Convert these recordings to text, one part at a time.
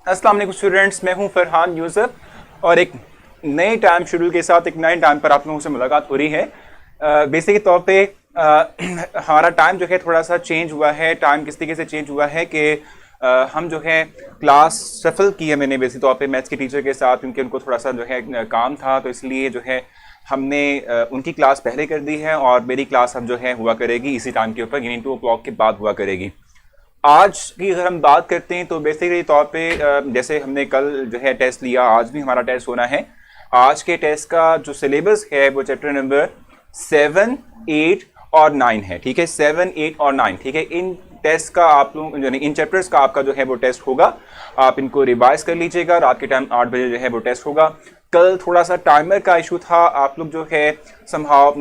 अस्सलाम वालेकुम स्टूडेंट्स, मैं हूं फरहान यूसुफ और एक नए टाइम शेड्यूल के साथ एक नए टाइम पर आप लोगों से मुलाकात हो रही है। बेसिक तौर पे हमारा टाइम जो है थोड़ा सा चेंज हुआ है। टाइम किस तरीके से चेंज हुआ है कि हम जो है क्लास सफल की है मैंने बेसिक तौर पे मैथ्स के टीचर के साथ, क्योंकि उनको थोड़ा सा जो है काम था, तो इसलिए जो है हमने उनकी क्लास पहले कर दी है और मेरी क्लास अब जो है हुआ करेगी इसी टाइम के ऊपर, यानी 2 o'clock के बाद हुआ करेगी। आज की अगर हम बात करते हैं तो बेसिकली तौर पे जैसे हमने कल जो है टेस्ट लिया, आज भी हमारा टेस्ट होना है। आज के टेस्ट का जो सिलेबस है वो चैप्टर नंबर 7, 8 और 9 है। ठीक है, 7, 8 और 9। ठीक है, इन टेस्ट का आप लोग यानी इन चैप्टर्स का आपका जो है वो टेस्ट होगा। आप इनको रिवाइज कर लीजिएगा। रात के टाइम 8 बजे जो है वो टेस्ट होगा। कल थोड़ा सा टाइमर का इशू था, आप लोग जो है समहाउ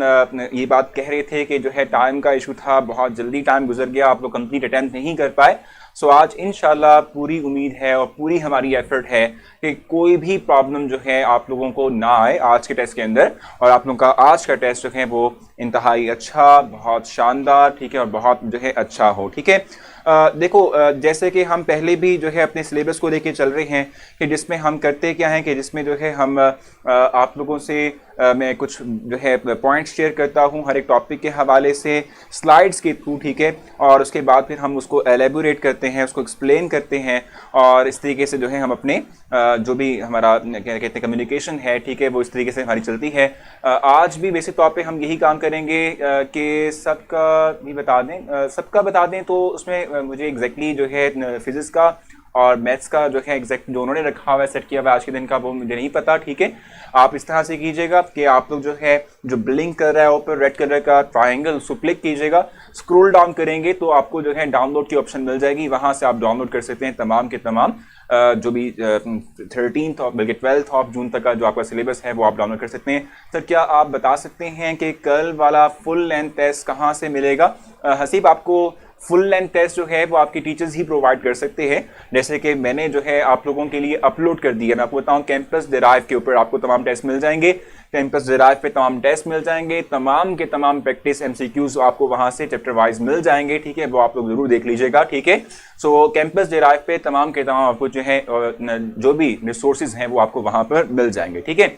ये बात कह रहे थे कि जो है टाइम का इशू था, बहुत जल्दी टाइम गुजर गया, आप लोग कंप्लीट अटेम्प्ट नहीं कर पाए। सो आज इंशाल्लाह पूरी उम्मीद है और पूरी हमारी एफर्ट है कि कोई भी प्रॉब्लम जो है आप लोगों को ना आए आज के टेस्ट के अंदर, और आप लोगों का आज का टेस्ट जो है वो इंतहाई अच्छा, बहुत शानदार, ठीक है, और बहुत जो है अच्छा हो। ठीक है, देखो जैसे कि हम पहले भी जो है अपने सिलेबस को लेके चल रहे हैं कि जिसमें हम करते क्या हैं कि जिसमें जो है हम आप लोगों से मैं कुछ जो है पॉइंट्स शेयर करता हूं हर एक टॉपिक के हवाले से स्लाइड्स के थ्रू। ठीक है, और उसके बाद फिर हम उसको एलेबोरेट करते हैं, उसको एक्सप्लेन करते हैं, और इस तरीके से जो है हम अपने जो भी हमारा क्या कहते हैं कम्युनिकेशन है, ठीक है, वो इस तरीके से हमारी चलती है। आज भी बेसिक तौर पे हम यही काम करेंगे कि सबका भी बता दें, सबका बता दें तो उसमें मुझे एग्जैक्टली जो है फिजिक्स का और मैथ्स का जो है एग्जैक्ट जो उन्होंने रखा हुआ है सेट किया हुआ है आज के दिन का, वो मुझे नहीं पता। ठीक है, आप इस तरह से कीजिएगा कि आप लोग जो है जो ब्लिंक कर रहा है ऊपर रेड कलर का ट्राइंगल, उसको क्लिक कीजिएगा। स्क्रॉल डाउन करेंगे तो आपको जो है डाउनलोड की ऑप्शन मिल जाएगी, वहां से आप डाउनलोड कर सकते हैं तमाम के तमाम जो भी 13 और बल्कि 12 ऑफ जून तक का जो आपका सिलेबस है वो आप डाउनलोड कर सकते हैं। सर क्या आप बता सकते हैं कि कल वाला फुल लेंथ टेस्ट कहाँ से मिलेगा? हसीब, आपको फुल लेंथ टेस्ट जो है वो आपके टीचर्स ही प्रोवाइड कर सकते हैं, जैसे कि मैंने जो है आप लोगों के लिए अपलोड कर दिया। मैं आपको बताऊं कैंपस डिराइव के ऊपर आपको तमाम टेस्ट मिल जाएंगे, कैंपस डिराइव पे तमाम टेस्ट मिल जाएंगे, तमाम के तमाम प्रैक्टिस एमसीक्यूज आपको वहां से चैप्टर वाइज मिल जाएंगे। ठीक है, वो आप लोग जरूर देख लीजिएगा। ठीक है, सो कैंपस डिराइव पे तमाम के तमाम आपको जो है जो भी रिसोर्सेज हैं वो आपको वहां पर मिल जाएंगे। ठीक है,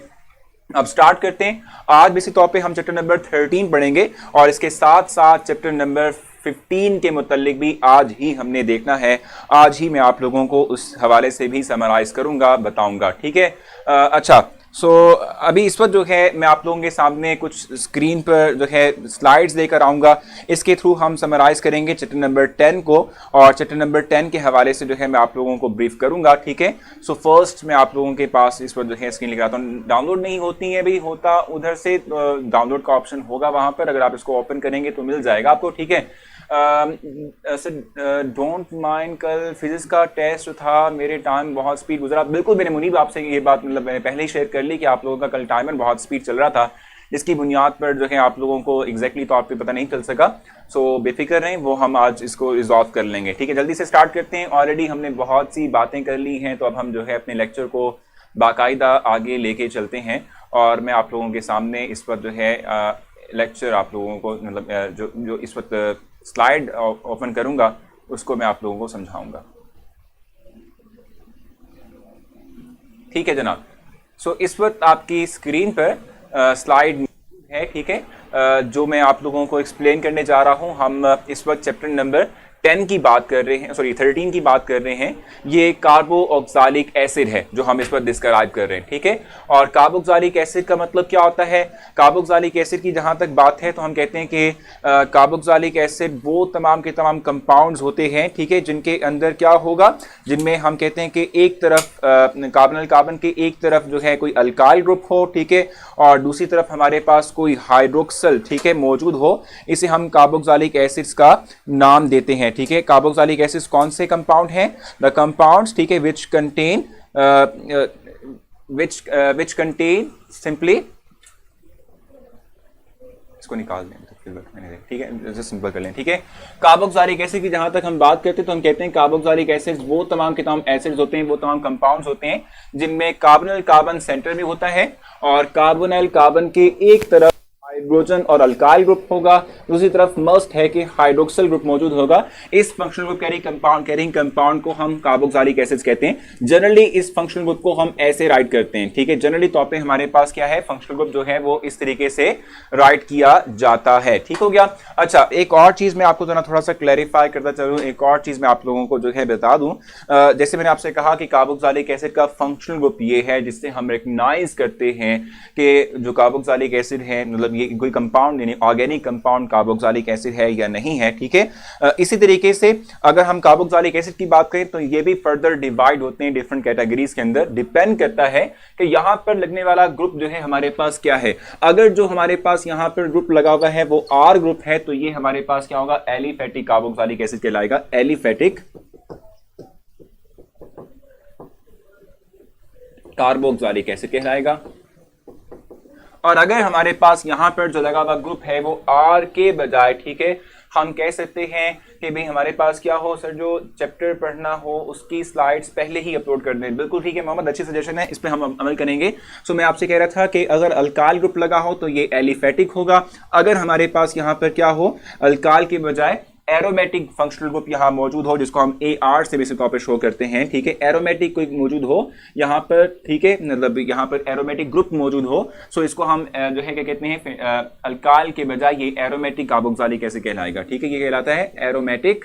अब स्टार्ट करते हैं। आज बेसिक तौर पे हम चैप्टर नंबर 13 पढ़ेंगे और इसके साथ साथ चैप्टर नंबर 15 के मुतालिक भी आज ही हमने देखना है। आज ही मैं आप लोगों को उस हवाले से भी समराइज करूंगा, बताऊंगा। ठीक है, अच्छा, सो अभी इस वक्त जो है मैं आप लोगों के सामने कुछ स्क्रीन पर जो है स्लाइड्स लेकर आऊँगा, इसके थ्रू हम समराइज़ करेंगे चैप्टर नंबर 10 को, और चैप्टर नंबर 10 के हवाले से जो है मैं आप लोगों को ब्रीफ करूँगा। ठीक है, सो फर्स्ट मैं आप लोगों के पास इस वक्त जो है स्क्रीन लेकर आता हूँ। डाउनलोड नहीं होती है भी, होता उधर से डाउनलोड का ऑप्शन होगा वहाँ पर, अगर आप इसको ओपन करेंगे तो मिल जाएगा आपको। ठीक है, डोंट माइंड, कल फिजिक्स का टेस्ट था, मेरे टाइम बहुत स्पीड गुजरा। बिल्कुल, मैंने मुनीब आपसे ये बात मतलब मैंने पहले ही शेयर कर ली कि आप लोगों का कल टाइमर बहुत स्पीड चल रहा था, जिसकी बुनियाद पर जो है आप लोगों को एग्जैक्टली तौर पे पता नहीं चल सका। सो बेफिक्र रहें, वो हम आज इसको रिजॉल्व कर लेंगे। ठीक है, जल्दी से स्टार्ट करते हैं। ऑलरेडी हमने बहुत सी बातें कर ली हैं, तो अब हम जो है अपने लेक्चर को बाकायदा आगे लेके चलते हैं, और मैं आप लोगों के सामने इस वक्त जो है लेक्चर आप लोगों को मतलब जो इस वक्त स्लाइड ओपन करूंगा उसको मैं आप लोगों को समझाऊंगा। ठीक है जनाब, सो इस वक्त आपकी स्क्रीन पर स्लाइड है। ठीक है, जो मैं आप लोगों को एक्सप्लेन करने जा रहा हूं। हम इस वक्त चैप्टर नंबर 10 की बात कर रहे हैं, सॉरी 13 की बात कर रहे हैं। ये कार्बोक्सिलिक एसिड है जो हम इस पर डिस्क्राइब कर रहे हैं। ठीक है, और कार्बोक्सिलिक एसिड का मतलब क्या होता है? कार्बोक्सिलिक एसिड की जहां तक बात है तो हम कहते हैं कि कार्बोक्सिलिक एसिड वो तमाम के तमाम कंपाउंड्स होते हैं, ठीक है, जिनके अंदर क्या होगा, जिनमें हम कहते हैं कि एक तरफ कार्बोनिल कार्बन के एक तरफ जो है कोई अल्काइल ग्रुप हो, ठीक है, और दूसरी तरफ हमारे पास कोई हाइड्रोक्सल, ठीक है, मौजूद हो। इसे हम कार्बोक्सिलिक एसिड्स का नाम देते हैं। ठीक है, कार्बोक्सिलिक एसिड्स कौन से कंपाउंड हैं? द कंपाउंड्स, ठीक है, विच कंटेन सिंपली, इसको निकाल दें ठीक है, जैसे सिंपल कर लें। ठीक है, कार्बोक्सिलिक एसिड की जहां तक हम बात करते हैं तो हम कहते हैं कार्बोक्सिलिक एसिड्स वो तमाम के तमाम एसिड्स होते हैं, वो तमाम कंपाउंड्स होते हैं जिनमें कार्बोनिल कार्बन सेंटर में होता है और कार्बोनिल कार्बन के एक तरफ हाइड्रोजन और अल्काइल ग्रुप होगा, दूसरी तरफ मस्ट है कि हाइड्रोक्सिल ग्रुप मौजूद होगा। इस फंक्शनल ग्रुप कैरिंग कंपाउंड को हम कार्बोक्सिलिक एसिड्स कहते हैं। जनरली इस फंक्शनल ग्रुप को हम ऐसे राइट करते हैं, ठीक है। जनरली तौर पे हमारे पास क्या है, फंक्शनल ग्रुप जो है वो इस तरीके से राइट किया जाता है, ठीक हो गया। अच्छा, एक और चीज मैं आपको थोड़ा सा क्लैरिफाई करता चलूं, एक और चीज मैं आप लोगों को जो है बता दूं। जैसे मैंने आपसे कहा कि कार्बोक्सिलिक एसिड का फंक्शनल ग्रुप ये है जिससे हम रिकग्नाइज करते हैं कि जो कार्बोक्सिलिक एसिड है, मतलब ये कोई कंपाउंड यानी ऑर्गेनिक कंपाउंड कार्बोक्सिलिक एसिड है या नहीं है, ठीक है। इसी तरीके से अगर हम कार्बोक्सिलिक एसिड की बात करें तो ये भी फर्दर डिवाइड होते हैं डिफरेंट कैटेगरीज के अंदर। डिपेंड करता है कि यहां पर लगने वाला ग्रुप जो है हमारे पास क्या है। अगर जो हमारे पास यहां पर ग्रुप लगा हुआ है वो आर ग्रुप है तो ये हमारे पास क्या होगा, एलिफेटिक कार्बोक्सिलिक एसिड कहलाएगा, एलिफेटिक कार्बोक्सिलिक एसिड कहलाएगा। और अगर हमारे पास यहां पर जो लगा हुआ ग्रुप है वो आर के बजाय, ठीक है, हम कह सकते हैं कि भाई हमारे पास क्या हो, सर जो चैप्टर पढ़ना हो उसकी स्लाइड्स पहले ही अपलोड कर दें। बिल्कुल ठीक है मोहम्मद, अच्छी सजेशन है, इस पे हम अमल करेंगे। सो मैं आपसे कह रहा था कि अगर अल्काइल ग्रुप लगा हो तो ये एलिफेटिक होगा। अगर हमारे पास यहां पर क्या हो, अल्काइल के बजाय एरोमेटिक फंक्शनल ग्रुप यहां मौजूद हो, जिसको हम AR से बेसिक तौर पर शो करते हैं, ठीक है, एरोमेटिक कोई मौजूद हो यहां पर, ठीक है, मतलब यहां पर एरोमेटिक ग्रुप मौजूद हो, सो इसको हम जो है क्या कहते हैं, अल्काइल के बजाय ये एरोमेटिक कार्बोक्सिलिक एसिड कहलाएगा, ठीक है। ये कहलाता है एरोमेटिक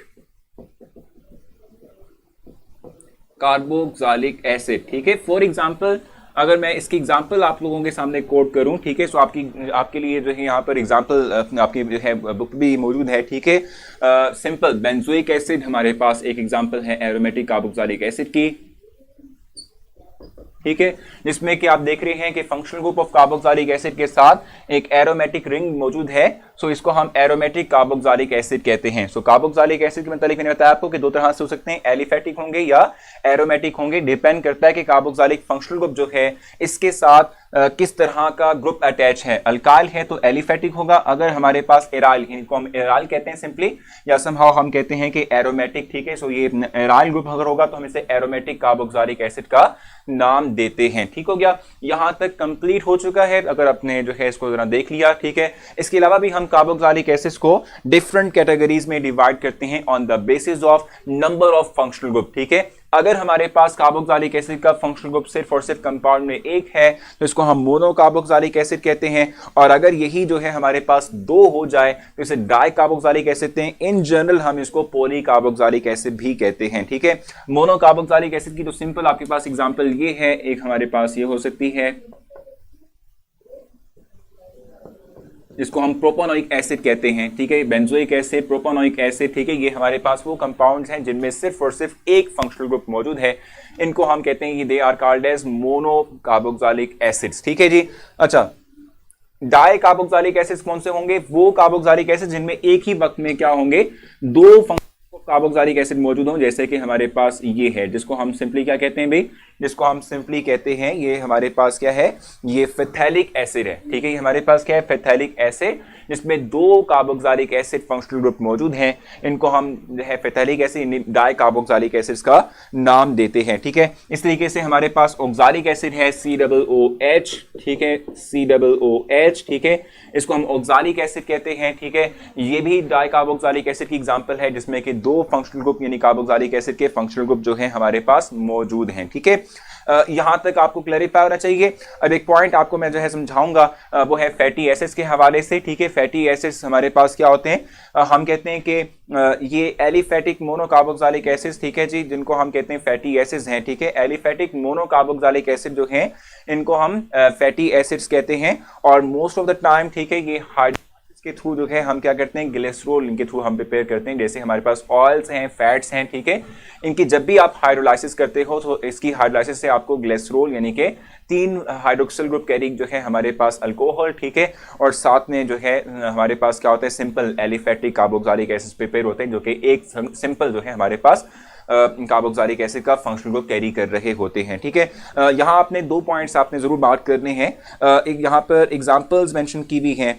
कार्बोक्सिलिक एसिड, ठीक है। फॉर एग्जांपल अगर मैं इसकी एग्जांपल आप लोगों के सामने कोट करूं, ठीक है, सो आपके लिए जो है यहाँ पर एग्जांपल आपकी जो है बुक भी मौजूद है, ठीक है। सिंपल बेंजोइक एसिड हमारे पास एक एग्जांपल है एरोमेटिक कार्बोक्सिलिक एसिड की, ठीक है, जिसमें कि आप देख रहे हैं कि functional group of carboxylic acid के साथ एक एरोमेटिक रिंग मौजूद है, सो इसको हम एरोमेटिक कार्बोक्सिलिक एसिड कहते हैं। सो कार्बोक्सिलिक एसिड के मतलब मैंने बताया आपको कि दो तरह से हो सकते हैं, एलिफेटिक होंगे या एरोमेटिक होंगे। डिपेंड करता है कि कार्बोक्सिलिक फंक्शनल ग्रुप जो है इसके साथ किस तरह का ग्रुप अटैच है। अल्काइल है तो एलिफेटिक होगा, अगर हमारे पास एराइल, इनको हम एराइल कहते हैं सिंपली, या समहाउ हम कहते हैं कि एरोमेटिक, ठीक है। सो ये एराइल ग्रुप अगर होगा तो हम इसे एरोमेटिक कार्बोक्सिलिक एसिड का नाम देते हैं, ठीक हो गया। यहां तक कंप्लीट हो चुका है, अगर आपने जो है इसको जरा देख लिया, ठीक है। इसके अलावा भी हम कार्बोक्सिलिक एसिड्स को डिफरेंट कैटेगरीज में डिवाइड करते हैं on the basis of number of functional group, ठीक है। अगर हमारे पास कार्बोक्सिलिक एसिड का फंक्शनल ग्रुप सिर्फ और सिर्फ कंपाउंड में एक है तो इसको हम मोनो कार्बोक्सिलिक एसिड कहते हैं, और अगर यही जो है हमारे पास दो हो जाए तो इसे डाई कार्बोक्सिलिक एसिड हैं। इन जनरल हम इसको पॉली कार्बोक्सिलिक एसिड भी कहते हैं, ठीक है। मोनो कार्बोक्सिलिक एसिड की तो सिंपल आपके पास एग्जांपल ये है, एक हमारे पास ये हो सकती है जिसको हम प्रोपानोइक एसिड कहते हैं, ठीक है। बेंजोइक एसिड, प्रोपानोइक एसिड, ठीक है, ये हमारे पास वो कंपाउंड्स हैं जिनमें सिर्फ और सिर्फ एक फंक्शनल ग्रुप मौजूद है। इनको हम कहते हैं कि they are called as mono carboxylic acids, ठीक है जी। अच्छा, डाई कार्बोक्सिलिक एसिड्स कौन से होंगे, वो कार्बोक्सिलिक एसिड जिनमें एक ही वक्त में क्या होंगे, दो कार्बोक्सिलिक एसिड मौजूद हों, जैसे कि हमारे पास ये है, जिसको हम सिंपली क्या कहते हैं भाई, जिसको हम सिंपली कहते हैं, ये हमारे पास क्या है, ये फेथैलिक एसिड है, ठीक है। ये हमारे पास क्या है, फेथैलिक एसिड, जिसमें दो कार्बोक्सिलिक एसिड फंक्शनल ग्रुप मौजूद हैं। इनको हम जो है फेथैलिक एसिड, डाई कार्बोक्सिलिक एसिड्स का नाम देते हैं, ठीक है। इस तरीके से हमारे पास ऑक्सालिक एसिड है COOH, ठीक है, COOH, ठीक है, इसको हम ऑक्सालिक एसिड कहते हैं, ठीक है। ये भी डाई कार्बोक्सिलिक एसिड की एग्जांपल है जिसमें कि दो फंक्शनल ग्रुप यानी कार्बोक्सिलिक एसिड के फंक्शनल ग्रुप जो है हमारे पास मौजूद हैं, ठीक है। यहां तक आपको क्लैरिफाई होना चाहिए। अब एक पॉइंट आपको मैं जो है समझाऊंगा, वो है फैटी एसिड्स के हवाले से, ठीक है। फैटी एसिड्स हमारे पास क्या होते हैं, हम कहते हैं कि ये एलिफेटिक मोनो कार्बोक्सिलिक एसिड्स, ठीक है जी, जिनको हम कहते हैं फैटी एसिड्स हैं, ठीक है। एलिफेटिक मोनो कार्बोक्सिलिक एसिड जो हैं इनको हम फैटी एसिड्स कहते हैं, और मोस्ट ऑफ द टाइम, ठीक है, ये के थ्रू जो है हम क्या करते हैं, ग्लिसरॉल इनके थ्रू हम प्रिपेयर करते हैं। जैसे हमारे पास ऑयल्स हैं, फैट्स हैं, ठीक है, इनकी जब भी आप हाइड्रोलाइसिस करते हो तो इसकी हाइड्रोलाइसिस से आपको ग्लिसरॉल यानी कि 3 हाइड्रोक्सिल ग्रुप कैरिंग जो है हमारे पास अल्कोहल, ठीक है, और साथ में जो है हमारे पास क्या होता है, simple aliphatic carboxylic acid prepare होते हैं, जो कि एक सिंपल जो है हमारे पास कार्बोक्सिलिक एसिड का फंक्शनल ग्रुप कैरी कर रहे होते हैं, ठीक है। यहाँ आपने 2 पॉइंट्स आपने जरूर बात करने हैं। एक यहाँ पर एग्जाम्पल्स मेंशन की हुई हैं,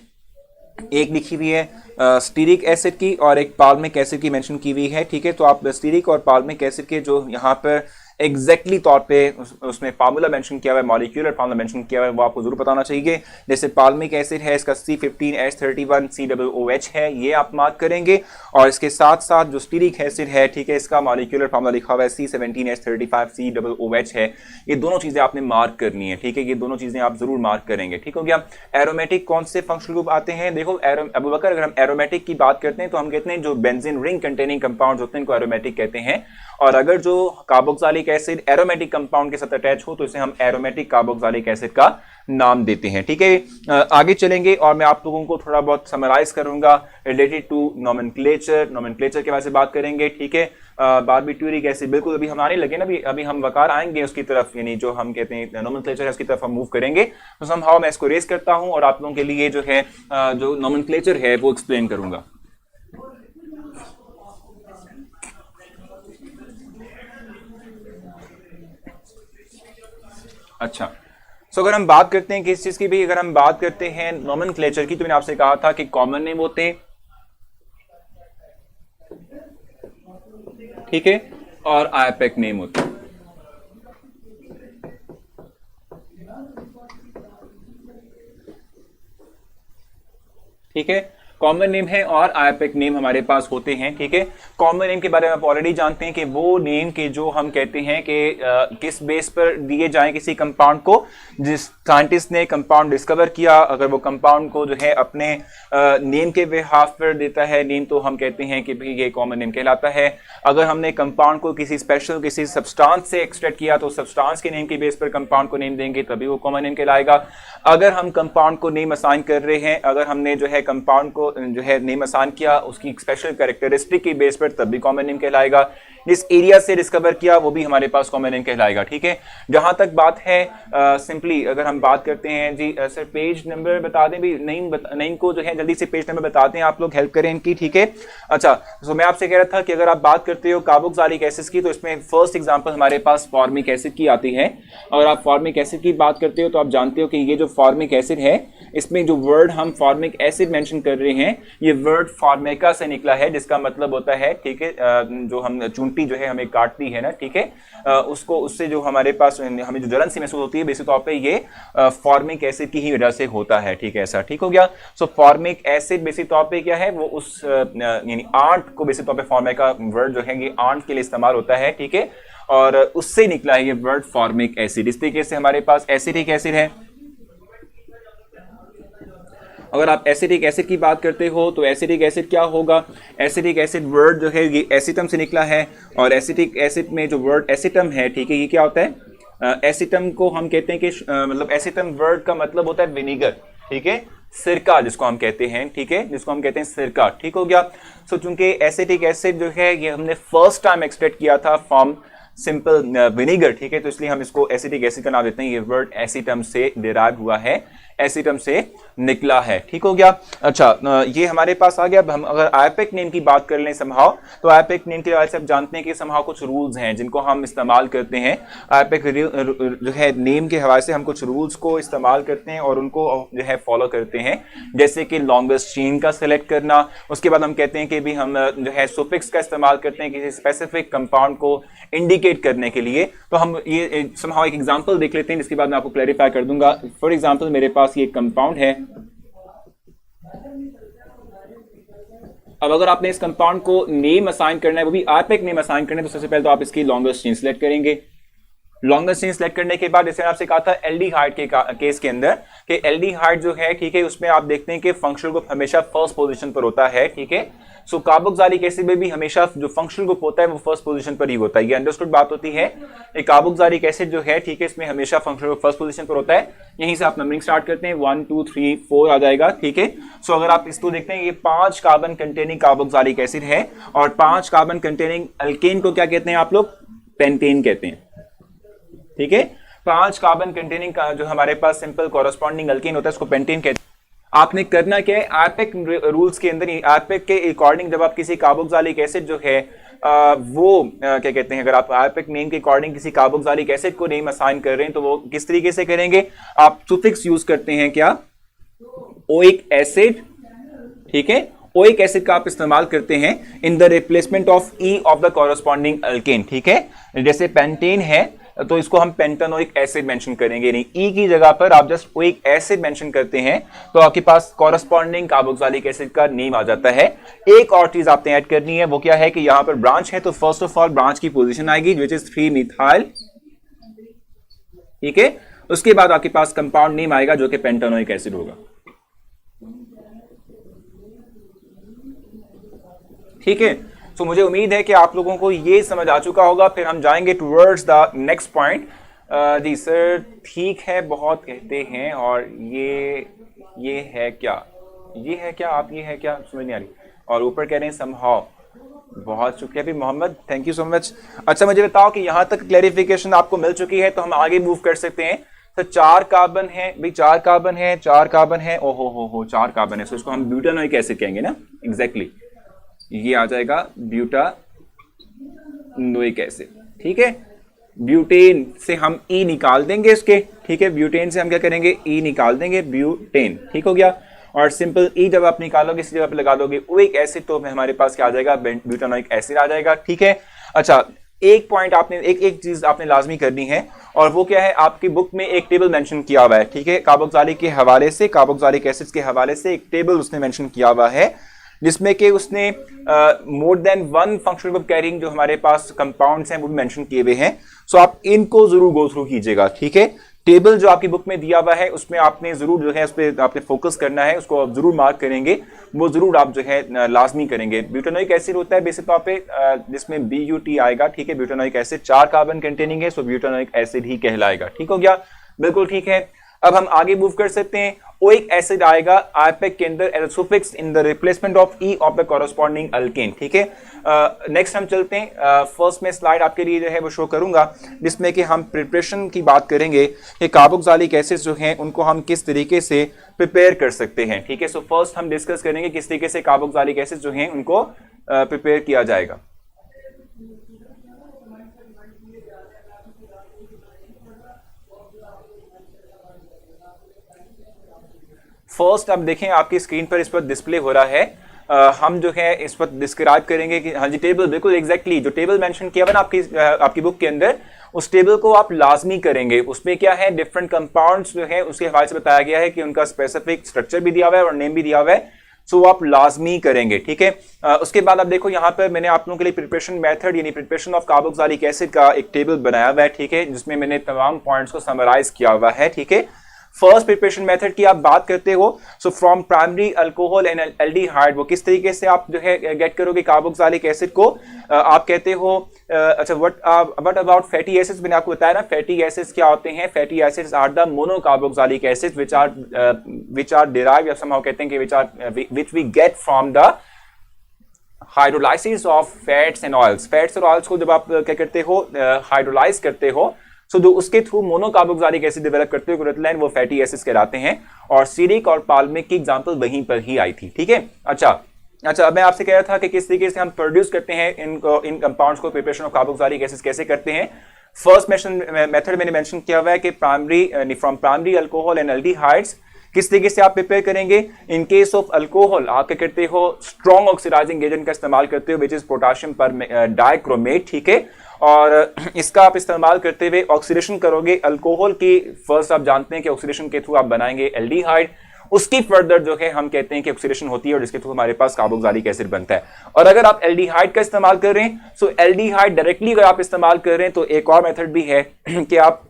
एक लिखी हुई है स्टीरिक एसिड की और एक पाल्मिक एसिड की मेंशन की हुई है, ठीक है। तो आप स्टीरिक और पाल्मिक एसिड के जो यहाँ पर एग्जैक्टली तौर पे उसमें फार्मूला मेंशन किया हुआ है, मॉलिक्यूलर फार्मूला मेंशन किया हुआ है, वो आपको जरूर बताना चाहिए। जैसे पाल्मिक एसिड है, इसका C15H31 COOH है, ये आप मार्क करेंगे। और इसके साथ साथ जो स्टीरिक एसिड है, ठीक है, इसका मॉलिक्यूलर फार्मूला लिखा हुआ है C17H35 COOH है। ये दोनों चीजें आपने मार्क करनी है, ठीक है, ये दोनों चीजें आप जरूर मार्क करेंगे, ठीक हो गया। एरोमेटिक कौन से फंक्शनल ग्रुप आते हैं? देखो अबू बकर, अगर हम एरोमेटिक की बात करते हैं तो हम कहते हैं जो बेंजीन रिंग कंटेनिंग कंपाउंड्स होते हैं इनको एरोमेटिक कहते हैं। और अगर जो कार्बोक्सिलिक एसिड एरोमेटिक कंपाउंड के साथ अटैच हो तो इसे हम एरोमेटिक कार्बोक्सिलिक एसिड का नाम देते हैं, ठीक है। आगे चलेंगे और मैं आप लोगों को थोड़ा बहुत समराइज करूंगा रिलेटेड टू नोमेनक्लेचर के बारे में बात करेंगे, ठीक है। बारबिट्यूरिक एसिड बिल्कुल अभी हम आने लगे ना, अभी हम वकार आएंगे उसकी तरफ, यानी जो हम कहते हैं नोमेनक्लेचर है उसकी तरफ हम मूव करेंगे। तो समहाउ मैं इसको रेस करता हूं और आप लोगों के लिए जो है जो नोमेनक्लेचर है वो एक्सप्लेन करूंगा। अच्छा, सो अगर हम बात करते हैं किस चीज की भी, अगर हम बात करते हैं नोमेनक्लेचर की, तो मैंने आपसे कहा था कि कॉमन नेम होते हैं, ठीक है, और आईपैक नेम होते हैं, ठीक है। कॉमन नेम है और आईपैक नेम हमारे पास होते हैं, ठीक है। कॉमन नेम के बारे में आप ऑलरेडी जानते हैं कि वो नेम के जो हम कहते हैं कि किस बेस पर दिए जाएं किसी कंपाउंड को, जिस साइंटिस्ट ने कंपाउंड डिस्कवर किया, अगर वो कंपाउंड को जो है अपने नेम के बिहाफ पर देता है नेम, तो हम कहते हैं कि भाई ये कॉमन नेम कहलाता है। अगर हमने कंपाउंड को किसी स्पेशल किसी सब्सटेंस से एक्सट्रैक्ट किया तो सब्सटेंस के नेम के बेस पर कंपाउंड को नेम देंगे, तभी वो कॉमन नेम कहलाएगा। अगर हम कंपाउंड को नेम असाइन कर रहे हैं, अगर हमने जो है कंपाउंड को जो है नेम असाइन किया उसकी स्पेशल कैरेक्टरिस्टिक के बेस पर, तब भी कॉमन नेम कहलाएगा। जिस एरिया से डिस्कवर किया वो भी हमारे पास कॉमन नेम कहलाएगा, ठीक है। जहां तक बात है सिंपली अगर हम बात करते हैं जी, सर पेज नंबर बता दें भी, नेम को जो है जल्दी से पेज नंबर बताते हैं आप लोग, हेल्प करें इनकी, ठीक है। अच्छा, तो मैं आपसे कह रहा था कि अगर आप बात करते हो कार्बोक्सिलिक एसिड की, तो इसमें फर्स्ट एग्जांपल हमारे पास फॉर्मिक एसिड की आती है। अगर आप फॉर्मिक एसिड की बात करते हो तो आप जानते हो कि ये जो फॉर्मिक एसिड है, इसमें जो वर्ड हम फॉर्मिक एसिड मेंशन कर रहे हैं, ये वर्ड फॉर्मिका से निकला है, जिसका मतलब होता है, ठीक है, जो हम चूंटी जो है हमें काटती है ना, ठीक है, उसको उससे जो हमारे पास हमें जो जलन सी महसूस होती है, बेसिक तौर पे ये फॉर्मिक एसिड की ही वजह से होता है, ठीक है, ऐसा, ठीक हो गया। सो फॉर्मिक एसिड बेसिक तौर पे क्या है, वो उस यानी आंट को बेसिक तौर पे फॉर्मिका वर्ड जो है ये आंट के लिए इस्तेमाल होता है, ठीक है, और उससे निकला है ये वर्ड फॉर्मिक एसिड। इस तरीके से हमारे पास एसिटिक एसिड है। अगर आप एसिटिक एसिड की बात करते हो तो एसिटिक एसिड क्या होगा, एसिटिक एसिड वर्ड जो है ये एसिटम से निकला है, और एसिटिक एसिड में जो वर्ड एसिटम है, ठीक है, ये क्या होता है, एसिटम को हम कहते हैं कि मतलब एसिटम वर्ड का मतलब होता है विनीगर, ठीक है, सिरका जिसको हम कहते हैं, ठीक है, जिसको हम कहते हैं सिरका, ठीक हो गया। सो चूंकि एसिटिक एसिड जो है ये हमने फर्स्ट टाइम एक्सट्रैक्ट किया था फ्रॉम सिंपल विनेगर, ठीक है, तो इसलिए हम इसको एसिटिक एसिड का नाम देते हैं। ये वर्ड एसिटम से डिराइव हुआ है, एसिटम से निकला है, ठीक हो गया। अच्छा, ये हमारे पास आ गया। अब हम अगर आईपैक नेम की बात कर लें समहाउ, तो आईपैक नेम के बारे से आप जानते हैं कि समहाउ कुछ रूल्स हैं जिनको हम इस्तेमाल करते हैं। आईपैक जो है नेम के हवाले से हम कुछ रूल्स को इस्तेमाल करते हैं और उनको जो है फॉलो करते हैं, जैसे कि लॉन्गेस्ट चेन का सिलेक्ट करना। उसके बाद हम कहते हैं कि भी हम जो है सुफिक्स का इस्तेमाल करते हैं किसी स्पेसिफिक कंपाउंड को इंडिकेट करने के लिए। तो हम ये समहाउ एक एग्जांपल देख लेते हैं, जिसके बाद मैं आपको क्लैरिफाई कर दूंगा। फॉर एग्जांपल मेरे पास ये कंपाउंड है। अब अगर आपने इस कंपाउंड को नेम असाइन करना है, वो भी आईपैक नेम असाइन करना है, तो सबसे पहले तो आप इसकी लॉन्गेस्ट चेन सिलेक्ट करेंगे। लॉन्गेस्ट चेन सिलेक्ट करने के बाद जैसे आपसे कहा था एल्डिहाइड के केस के अंदर कि एल्डिहाइड जो है, ठीक है, उसमें आप देखते हैं कि फंक्शनल ग्रुप हमेशा फर्स्ट पोजीशन पर होता है, ठीक है। सो कार्बोक्सिलिक एसिड में भी हमेशा जो फंक्शनल ग्रुप होता है वो फर्स्ट पोजीशन पर ही होता है। ये अंडरस्टूड बात होती है। एक कार्बोक्सिलिक एसिड जो है, ठीक है, इसमें हमेशा फंक्शनल ग्रुप फर्स्ट पोजीशन पर होता है। यहीं से आप नंबरिंग स्टार्ट करते हैं, 1 2 3 4 आ जाएगा, ठीक है। सो अगर आप इसको देखते हैं, ये 5 कार्बन कंटेनिंग कार्बोक्सिलिक एसिड है, और 5 कार्बन कंटेनिंग अल्केन को क्या कहते हैं आप लोग, पेंटेन कहते हैं, ठीक है। 5 कार्बन कंटेनिंग का जो हमारे पास सिंपल कॉरेस्पॉन्डिंग अल्केन होता है उसको पेंटेन कहते हैं। आपने करना क्या है, आईपैक रूल्स के अंदर, आईपैक के अकॉर्डिंग जब आप किसी कार्बोक्सिलिक एसिड जो है वो क्या कहते हैं, अगर आप आईपैक नेम के अकॉर्डिंग किसी कार्बोक्सिलिक एसिड को नेम असाइन कर रहे हैं तो वो किस तरीके से करेंगे, आप सुफिक्स यूज करते हैं क्या, ओइक एसिड, ठीक है, ओइक एसिड का आप इस्तेमाल करते हैं इन the replacement of e of the corresponding alkane, ठीक है। जैसे पेंटेन है तो इसको हम पेंटानोइक एसिड मेंशन करेंगे, नहीं ई की जगह पर आप जस्ट ओइक एसिड मेंशन करते हैं तो आपके पास कॉरस्पॉन्डिंग कार्बोक्सिलिक एसिड का नेम आ जाता है। एक और चीज आपने ऐड करनी है, वो क्या है कि यहां पर ब्रांच है तो फर्स्ट ऑफ ऑल ब्रांच की पोजीशन आएगी विच इज 3 मिथाइल, ठीक है। उसके बाद आपके पास कंपाउंड नेम आएगा जो कि पेंटानोइक एसिड होगा, ठीक है। तो मुझे उम्मीद है कि आप लोगों को ये समझ आ चुका होगा। फिर हम जाएंगे टुवर्ड्स द नेक्स्ट पॉइंट। जी सर ठीक है बहुत कहते हैं, और ये है क्या, ये है क्या, आप ये है क्या, समझ नहीं आ रही। और ऊपर कह रहे हैं समहाउ, बहुत शुक्रिया भी Mohammad, thank you so much. अच्छा मुझे बताओ कि यहां तक क्लैरिफिकेशन आपको मिल चुकी है तो हम आगे मूव कर सकते हैं। तो 4 कार्बन है भाई, 4 कार्बन है, 4 कार्बन है, ओहो हो 4 कार्बन है, तो इसको हम ब्यूटानोइक एसिड कहेंगे ना, एग्जैक्टली ये आ जाएगा ब्यूटानोइक एसिड, ठीक है। ब्यूटेन से हम ई निकाल देंगे इसके, ठीक है। ब्यूटेन से हम क्या करेंगे, ई निकाल देंगे, ब्यूटेन, ठीक हो गया। और सिंपल ई जब आप निकालोगे इसी जगह पे लगा दोगे ओइक एसिड तो हमारे पास क्या आ जाएगा, ब्यूटानोइक एसिड आ जाएगा, ठीक है। अच्छा एक पॉइंट आपने एक चीज आपने लाजमी करनी है, और वो क्या है, आपकी बुक में एक टेबल मेंशन किया हुआ है, ठीक है। कार्बोक्सिलिक के हवाले से, कार्बोक्सिलिक एसिड्स के हवाले से एक टेबल उसने मेंशन किया हुआ है जिसमें कि उसने more than 1 functional group carrying जो हमारे पास कंपाउंड्स हैं वो भी मेंशन किए हुए हैं। सो आप इनको जरूर गो थ्रू कीजिएगा, ठीक है। टेबल जो आपकी बुक में दिया हुआ है उसमें आपने जरूर जो है उस पर आपने फोकस करना है, उसको आप जरूर मार्क करेंगे, वो जरूर आप जो है लाजमी करेंगे। ब्यूटानोइक एसिड होता है बेसिक तौर पे जिसमें BUT आएगा, ठीक है। ब्यूटानोइक एसिड 4 कार्बन कंटेनिंग है, सो ब्यूटानोइक एसिड ही कहलाएगा, ठीक हो गया, बिल्कुल ठीक है। अब हम आगे मूव कर सकते हैं। ओइक एसिड आएगा आईपेक के अंदर as suffix in the replacement of e of the corresponding alkane, ठीक है। नेक्स्ट हम चलते हैं, फर्स्ट में स्लाइड आपके लिए जो है वो शो करूंगा जिसमें कि हम प्रिपरेशन की बात करेंगे कि कार्बोक्सिलिक एसिड्स जो हैं उनको हम किस तरीके से प्रिपेयर कर सकते हैं, ठीक है। सो फर्स्ट हम डिस्कस करेंगे किस तरीके से कार्बोक्सिलिक एसिड्स जो हैं उनको प्रिपेयर किया जाएगा। फर्स्ट आप देखें आपकी स्क्रीन पर इस पर डिस्प्ले हो रहा है, हम जो है इस पर डिस्क्राइब करेंगे कि हाँ जी टेबल बिल्कुल एग्जैक्टली जो टेबल मेंशन किया हुआ ना आपकी बुक के अंदर, उस टेबल को आप लाजमी करेंगे। उसमें क्या है, डिफरेंट कंपाउंड्स जो है उसके हवाले से बताया गया है कि उनका स्पेसिफिक स्ट्रक्चर भी दिया हुआ है और नेम भी दिया हुआ है, सो आप लाजमी करेंगे, ठीक है। उसके बाद आप देखो यहाँ पर मैंने आप लोगों के लिए प्रिपरेशन मेथड यानी प्रिपरेशन ऑफ कार्बोक्सिलिक एसिड का एक टेबल बनाया हुआ है, ठीक है, जिसमें मैंने तमाम पॉइंट्स को समराइज किया हुआ है, ठीक है। फर्स्ट प्रिपरेशन मेथड की आप बात करते हो, so from primary alcohol and aldehyde, वो किस तरीके से आप जो है गेट करोगे कार्बोक्सिलिक एसिड को, आप कहते हो अच्छा व्हाट अबाउट फैटी एसिड्स, मैंने आपको बताया ना फैटी एसिड्स क्या होते हैं। Fatty acids are the monocarboxylic acids which are derived या somehow कहते हैं कि which we get from the hydrolysis of fats and oils. Fats और ऑयल्स को जब आप क्या करते हो हाइड्रोलाइज करते हो, सो जो उसके थ्रू मोनोकार्बोक्सिलिक एसिड डेवलप करते हो ग्लूटाथाइन, वो फैटी एसिड्स कहलाते हैं। और सीरिक और पाल्मिक की एग्जांपल वहीं पर ही आई थी, ठीक है। अच्छा अब मैं आपसे कह रहा था कि किस तरीके से हम प्रोड्यूस करते हैं इन कंपाउंड्स को, प्रिपरेशन ऑफ कार्बोक्सिलिक एसिड्स कैसे करते हैं। फर्स्ट मेथड मैंने मेंशन किया हुआ है कि from primary alcohol and aldehydes किस तरीके से आप प्रिपेयर करेंगे। इन केस ऑफ अल्कोहल आप क्या करते हो, स्ट्रॉन्ग ऑक्सीडाइजिंग एजेंट का इस्तेमाल करते हो विच इज पोटाशियम पर डाइक्रोमेट, ठीक है। और इसका आप इस्तेमाल करते हुए ऑक्सीडेशन करोगे अल्कोहल की। फर्स्ट आप जानते हैं कि ऑक्सीडेशन के थ्रू आप बनाएंगे एल्डिहाइड, उसकी फर्दर जो है हम कहते हैं कि ऑक्सीडेशन होती है और जिसके थ्रू हमारे पास कार्बोक्सिलिक एसिड बनता है। और अगर आप एल्डिहाइड का इस्तेमाल कर रहे हैं, सो एल्डिहाइड डायरेक्टली अगर आप इस्तेमाल कर रहे हैं तो एक और मेथड भी है कि आप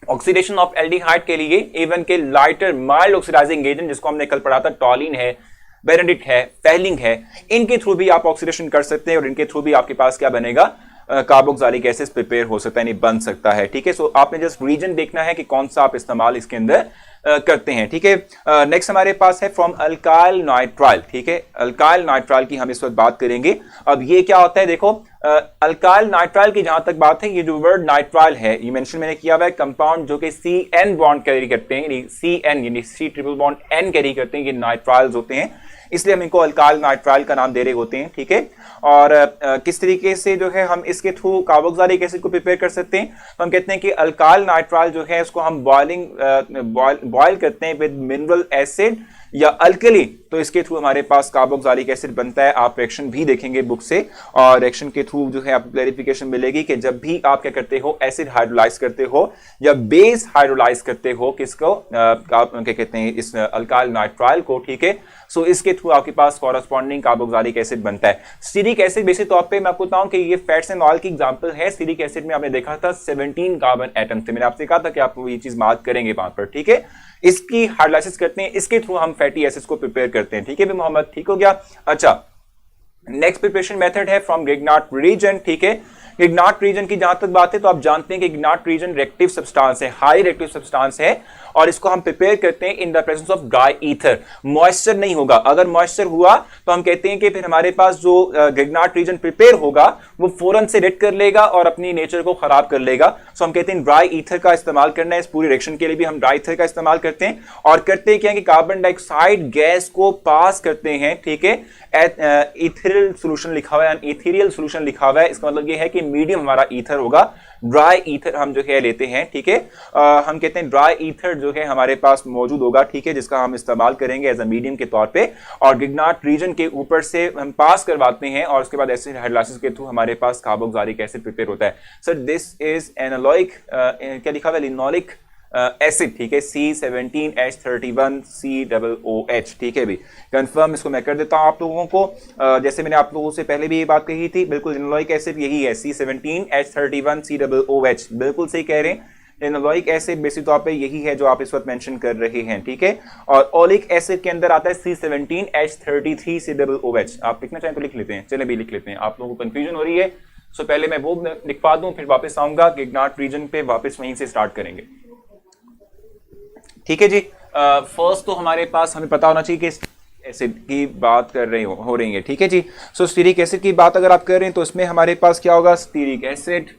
ऑक्सीडेशन ऑफ एल्डिहाइड के लिए इवन के लाइटर माइल्ड ऑक्सीडाइजिंग एजेंट जिसको हमने कल पढ़ा था, टॉलिन है, बेरेडिट है, फेलिंग है, इनके थ्रू भी आप ऑक्सीडेशन कर सकते हैं और इनके थ्रू भी आपके पास क्या बनेगा, कार्बोक्सिलिक एसिड प्रिपेयर हो सकता है, नहीं बन सकता है, ठीक है। सो आपने जस्ट रीजन देखना है कि कौन सा आप इस्तेमाल इसके अंदर करते हैं, ठीक है। नेक्स्ट हमारे पास है फ्रॉम अल्काइल नाइट्राइल, ठीक है। अल्काइल नाइट्राइल की हम इस वक्त बात करेंगे। अब ये क्या होता है, देखो अल्काइल नाइट्राइल की जहां तक बात है, ये जो वर्ड नाइट्राइल है ये मेंशन मैंने किया हुआ है, कंपाउंड जो कि CN बॉन्ड कैरी करते हैं, CN यानी C triple bond N carry करते हैं, ये नाइट्राइल्स होते हैं, इसलिए हम इनको अल्काइल नाइट्राइल का नाम दे रहे होते हैं, ठीक है। और किस तरीके से जो है हम इसके थ्रू कार्बोक्सिलिक एसिड को प्रिपेयर कर सकते हैं, तो हम कहते हैं कि अल्काइल नाइट्राइल जो है इसको हम बॉयल करते हैं विद मिनरल एसिड या अल्कली, तो इसके थ्रू हमारे पास कार्बोक्सिलिक एसिड बनता है। आप रिएक्शन भी देखेंगे बुक से, और रिएक्शन के थ्रू जो है आपको क्लैरिफिकेशन मिलेगी कि जब भी आप क्या करते हो, एसिड हाइड्रोलाइज करते हो या बेस हाइड्रोलाइज करते हो, किसको क्या कहते हैं, इस अल्काइल नाइट्राइल को, ठीक है। सो इसके थ्रू आपके पास कॉरेस्पॉन्डिंग कार्बोक्सिलिक एसिड बनता है। स्टीरिक एसिड बेसिक तौर पे मैं आपको बताऊं कि ये फैट्स एंड ऑयल की एग्जांपल है। स्टीरिक एसिड में आपने देखा था 17 कार्बन एटम थे, मैंने आपसे कहा था कि आप ये चीज मार्क करेंगे वहां पर, ठीक है। इसकी हाइड्रोलाइसिस करते हैं, इसके थ्रू हम फैटी एसिड्स को प्रिपेयर करते हैं, ठीक है भी मोहम्मद, ठीक हो गया। अच्छा, नेक्स्ट प्रिपरेशन मेथड है फ्रॉम गिग्नार्ट रीजन, ठीक है। गिग्नार्ट रीजन की जहां तक बात है तो आप जानते हैं कि गिग्नार्ट रीजन रिएक्टिव सब्सटेंस है, हाई रिएक्टिव सब्सटेंस है, और इसको हम प्रिपेयर करते हैं इन the presence of dry ether. Moisture नहीं होगा, अगर मॉइस्चर हुआ तो हम कहते हैं कि फिर हमारे पास जो गिग्नार्ट रीजन प्रिपेयर होगा वो फौरन से रिएक्ट कर लेगा और अपनी नेचर को खराब कर लेगा। सो हम कहते हैं ड्राई ईथर का इस्तेमाल करना है। इस पूरी रिएक्शन के लिए भी हम ड्राई ईथर का इस्तेमाल करते हैं, और करते क्या है कि कार्बन डाइऑक्साइड गैस को पास करते हैं, ठीक है। इथेरियल सॉल्यूशन लिखा हुआ है, इथेरियल सॉल्यूशन लिखा हुआ है, इसका मतलब ये है कि मीडियम हमारा ईथर होगा, ड्राई ईथर हम जो है लेते हैं, ठीक है। हम कहते हैं ड्राई ईथर जो है हमारे पास मौजूद होगा, ठीक है, जिसका हम इस्तेमाल करेंगे एज अ मीडियम के तौर पे, और गिग्नार्ट रीजन के ऊपर से हम पास करवाते हैं, और उसके बाद एसिड हाइड्रोलाइसिस के थ्रू हमारे पास कार्बोक्सिलिक एसिड प्रिपेयर होता है। सर दिस इज एनालॉइक, क्या लिखा हुआ है, लिनोलिक एसिड, ठीक है, C17H31COOH, ठीक है भी कंफर्म, इसको मैं कर देता हूं आप लोगों को। जैसे मैंने आप लोगों से पहले भी ये बात कही थी, बिल्कुल लिनोलिक एसिड यही है, C17H31COOH, बिल्कुल सही कह रहे हैं। लिनोलिक एसिड बेसिक तौर पे यही है जो आप इस वक्त मेंशन कर रहे हैं, ठीक है। और ओलिक एसिड के अंदर आता है C17H33COOH। आप लिखना चाहें तो लिख लेते हैं, चले भी लिख लेते हैं, आप लोगों को कंफ्यूजन हो रही है। सो पहले मैं वो लिखवा दूं, फिर वापस आऊंगा गिग्नार्ट रीजन पे, वापस वहीं से स्टार्ट करेंगे, ठीक है जी। फर्स्ट तो हमारे पास हमें पता होना चाहिए कि एसिड की बात कर रही हो रही है, ठीक है जी। सो स्टीरिक एसिड की बात अगर आप कर रहे हैं तो इसमें हमारे पास क्या होगा, स्टीरिक एसिड,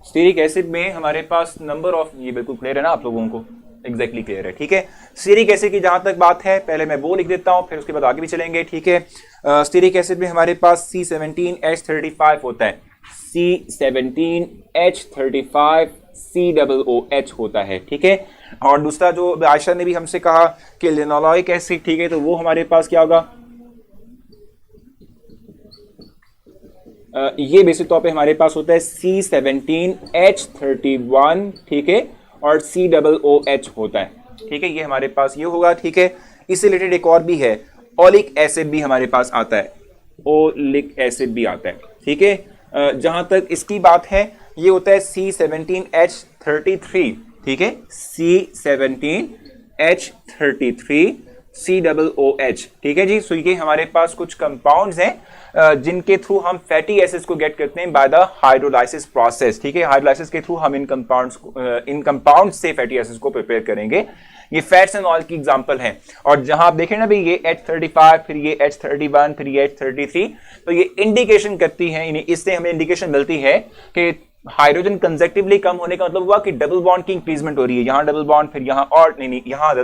स्टीरिक एसिड में हमारे पास नंबर ऑफ, ये बिल्कुल क्लियर है ना आप लोगों को, एग्जैक्टली क्लियर है, ठीक है। स्टीरिक एसिड की जहां तक बात है, पहले मैं वो लिख देता हूं, फिर उसके बाद आगे भी चलेंगे, ठीक है। स्टीरिक एसिड में हमारे पास C17H35 होता है, C17H35COOH होता है, ठीक है। और दूसरा जो आयशा ने भी हमसे कहा कि लिनोलिक एसिड, ठीक है, तो वो हमारे पास क्या होगा, ये बेसिक तौर पे हमारे पास होता है C17H31, ठीक है, और COOH होता है, ठीक है, ये हमारे पास ये होगा, ठीक है। इससे रिलेटेड एक और भी है, ओलिक एसिड भी हमारे पास आता है, ओलिक एसिड भी आता है, ठीक है। जहां तक इसकी बात है, ये होता है C17H33, ठीक है, C17H33COOH, ठीक है जी। सो ये हमारे पास कुछ कंपाउंड्स हैं जिनके थ्रू हम फैटी एसिड्स को गेट करते हैं बाय द हाइड्रोलाइसिस प्रोसेस, ठीक है। हाइड्रोलाइसिस के थ्रू हम इन कंपाउंड्स से फैटी एसिड्स को प्रिपेयर करेंगे। ये फैट्स एंड ऑयल की एग्जांपल हैं, और जहां आप देखें ना भाई, ये H35, फिर ये H31, फिर ये H33, तो ये इंडिकेशन करती है, इससे हमें इंडिकेशन मिलती है कि हाइड्रोजन कंसेक्टिवली कम होने का मतलब हुआ कि डबल बॉन्ड की इंक्रीजमेंट हो रही है। यहां डबल बॉन्ड, फिर यहां, और नहीं यहां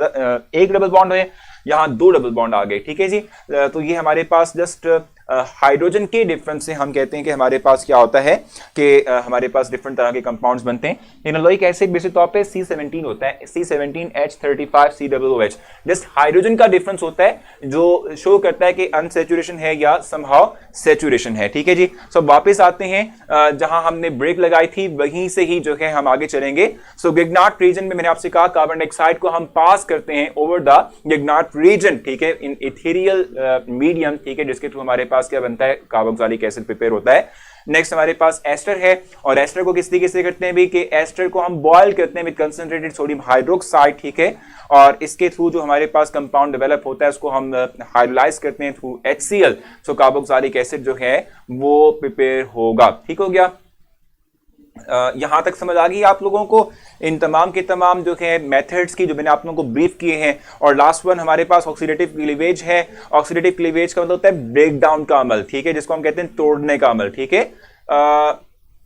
एक डबल बॉन्ड है, यहां दो डबल बॉन्ड आ गए, ठीक है जी। तो ये हमारे पास जस्ट हाइड्रोजन के डिफरेंस से हम कहते हैं कि हमारे पास क्या होता है कि हमारे पास डिफरेंट तरह के कंपाउंड्स बनते हैं। लिनोलिक एसिड बेसिक तौर पे C17 होता है, C17H35COOH, जस्ट हाइड्रोजन का डिफरेंस होता है जो शो करता है कि अनसैचुरेशन है या समहाउ सैचुरेशन है, ठीक है जी। सो वापस आते हैं जहां हमने ब्रेक लगाई थी, वहीं से ही जो है हम आगे चलेंगे। सो गिग्नार्ट रीजन में मैंने आपसे कहा कार्बन डाइऑक्साइड को हम पास करते हैं ओवर द गिग्नार्ट रीजन, ठीक है, इन इथेरियल मीडियम, ठीक है, जिसके थ्रू हमारे पास क्या बनता है, कार्बोक्सिलिक एसिड प्रिपेयर होता है। नेक्स्ट हमारे पास एस्टर है, और एस्टर को किस तरीके से करते हैं भी कि एस्टर को हम बॉयल करते हैं विद कंसंट्रेटेड सोडियम हाइड्रोक्साइड, ठीक है, और इसके थ्रू जो हमारे पास कंपाउंड डेवलप होता है उसको हम हाइड्रोलाइज करते हैं थ्रू HCl। सो कार्बोक्सिलिक एसिड जो है वो प्रिपेयर होगा, ठीक हो गया। यहां तक समझ आ गई आप लोगों को इन तमाम के तमाम जो है मेथड्स की, जो मैंने आप लोगों को ब्रीफ किए हैं। और लास्ट वन हमारे पास ऑक्सीडेटिव क्लीवेज है। ऑक्सीडेटिव क्लीवेज का मतलब होता है ब्रेक डाउन का अमल, ठीक है, जिसको हम कहते हैं तोड़ने का अमल, ठीक है।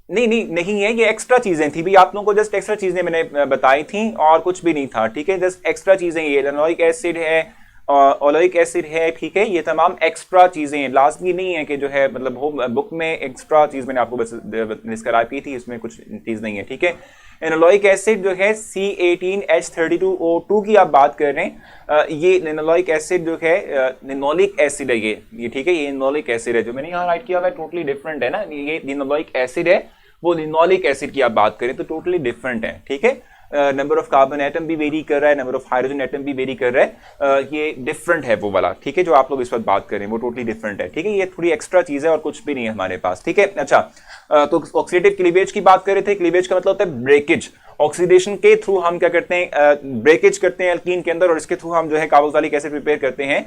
नहीं है, ये एक्स्ट्रा चीजें थी भी, आप लोगों को जस्ट एक्स्ट्रा चीजें मैंने बताई थी और कुछ भी नहीं था, ठीक है, जस्ट एक्स्ट्रा चीजें। ये लिनोलिक एसिड है, ओलिक एसिड है, ठीक है। ये तमाम एक्स्ट्रा चीजें हैं, लाजमी नहीं है कि जो है मतलब हो बुक में एक्स्ट्रा चीज मैंने आपको बस डिस्क्राइब की थी, इसमें कुछ चीज नहीं है, ठीक है। लिनोलिक एसिड जो है C18H32O2 की आप बात कर रहे हैं, ये लिनोलिक एसिड जो है लिनोलिक एसिड है ये ठीक है, ये लिनोलिक एसिड है। जो मैंने यहाँ राइट किया हुआ है टोटली डिफरेंट है ना, ये लिनोलिक एसिड है, वो लिनोलिक एसिड की आप बात करें तो टोटली डिफरेंट है, ठीक है। नंबर ऑफ कार्बन एटम भी वेरी कर रहा है, नंबर ऑफ हाइड्रोजन एटम भी वेरी कर रहा है, ये डिफरेंट है वो वाला, ठीक है। जो आप लोग इस वक्त बात करें वो टोटली डिफरेंट है, ठीक है। ये थोड़ी एक्स्ट्रा चीज है और कुछ भी नहीं है हमारे पास, ठीक है। अच्छा, तो ऑक्सीडेटिव क्लीवेज की बात कर रहे थे। क्लीवेज का मतलब होता है ब्रेकेज। ऑक्सीडेशन के थ्रू हम क्या करते हैं, ब्रेकेज करते हैं एल्कीन के अंदर, और इसके थ्रू हम जो है कार्बोक्सिलिक एसिड प्रिपेयर करते हैं।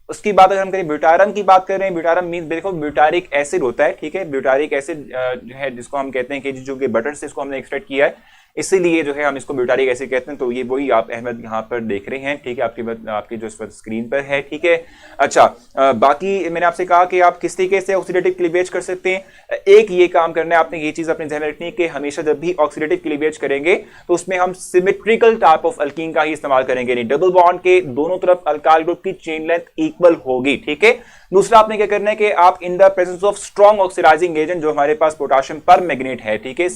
उसकी बात अगर हम करें ब्यूटारम की बात कर रहे हैं, ब्यूटारम मीन देखो ब्यूटारिक एसिड होता है, ठीक है। ब्यूटारिक एसिड जो है जिसको हम कहते हैं कि जो कि बटर से इसको हमने एक्सट्रैक्ट किया है, इसीलिए जो है हम इसको ब्यूटारिक एसिड कहते हैं। तो ये वही आप अहमद यहाँ पर देख रहे हैं, ठीक है, आपकी जो इस वक्त स्क्रीन पर है, ठीक है। अच्छा, बाकी मैंने आपसे कहा कि आप किस तरीके से ऑक्सीडेटिव क्लीवेज कर सकते हैं। एक ये काम करना है आपने, ये चीज अपने ध्यान में रखनी है कि हमेशा जब भी ऑक्सीडेटिव क्लीवेज करेंगे तो उसमें हम सिमेट्रिकल टाइप ऑफ अल्कीन का ही इस्तेमाल करेंगे, नहीं डबल बॉन्ड के दोनों तरफ अल्काइल ग्रुप की चेन लेंथ इक्वल होगी, ठीक है। दूसरा आपने क्या करना है कि आप in the presence of strong oxidising agent, जो हमारे पास पोटाशियम परमैंगनेट है, ठीक है,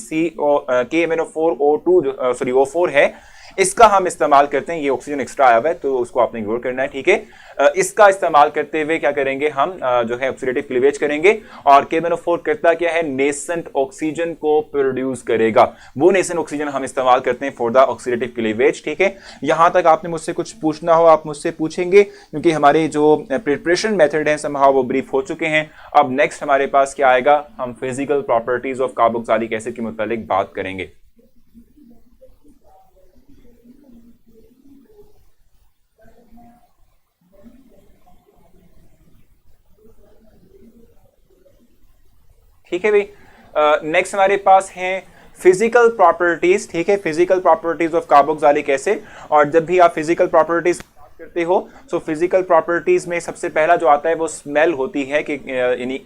KMnO4O2 सॉरी O4 है, इसका हम इस्तेमाल करते हैं। ये ऑक्सीजन एक्स्ट्रा आया हुआ है तो उसको आपने इग्नोर करना है, ठीक है। इसका इस्तेमाल करते हुए क्या करेंगे हम, जो है ऑक्सीडेटिव क्लीवेज करेंगे। और KMnO4 करता क्या है, नेसेंट ऑक्सीजन को प्रोड्यूस करेगा, वो नेसेंट ऑक्सीजन हम इस्तेमाल करते हैं फॉर द ऑक्सीडेटिव क्लीवेज, ठीक है। यहां तक आपने मुझसे कुछ पूछना हो आप मुझसे पूछेंगे, क्योंकि हमारे जो प्रिपरेशन मेथड है समहाउ वो ब्रीफ हो चुके हैं। अब नेक्स्ट हमारे पास क्या आएगा, हम physical properties of carboxylic acid के मुतालिक बात करेंगे। ठीक है भाई, नेक्स्ट हमारे पास है फिजिकल प्रॉपर्टीज, ठीक है, physical properties of carboxylic acid. और जब भी आप फिजिकल प्रॉपर्टीज बात करते हो तो फिजिकल प्रॉपर्टीज में सबसे पहला जो आता है वो स्मेल होती है कि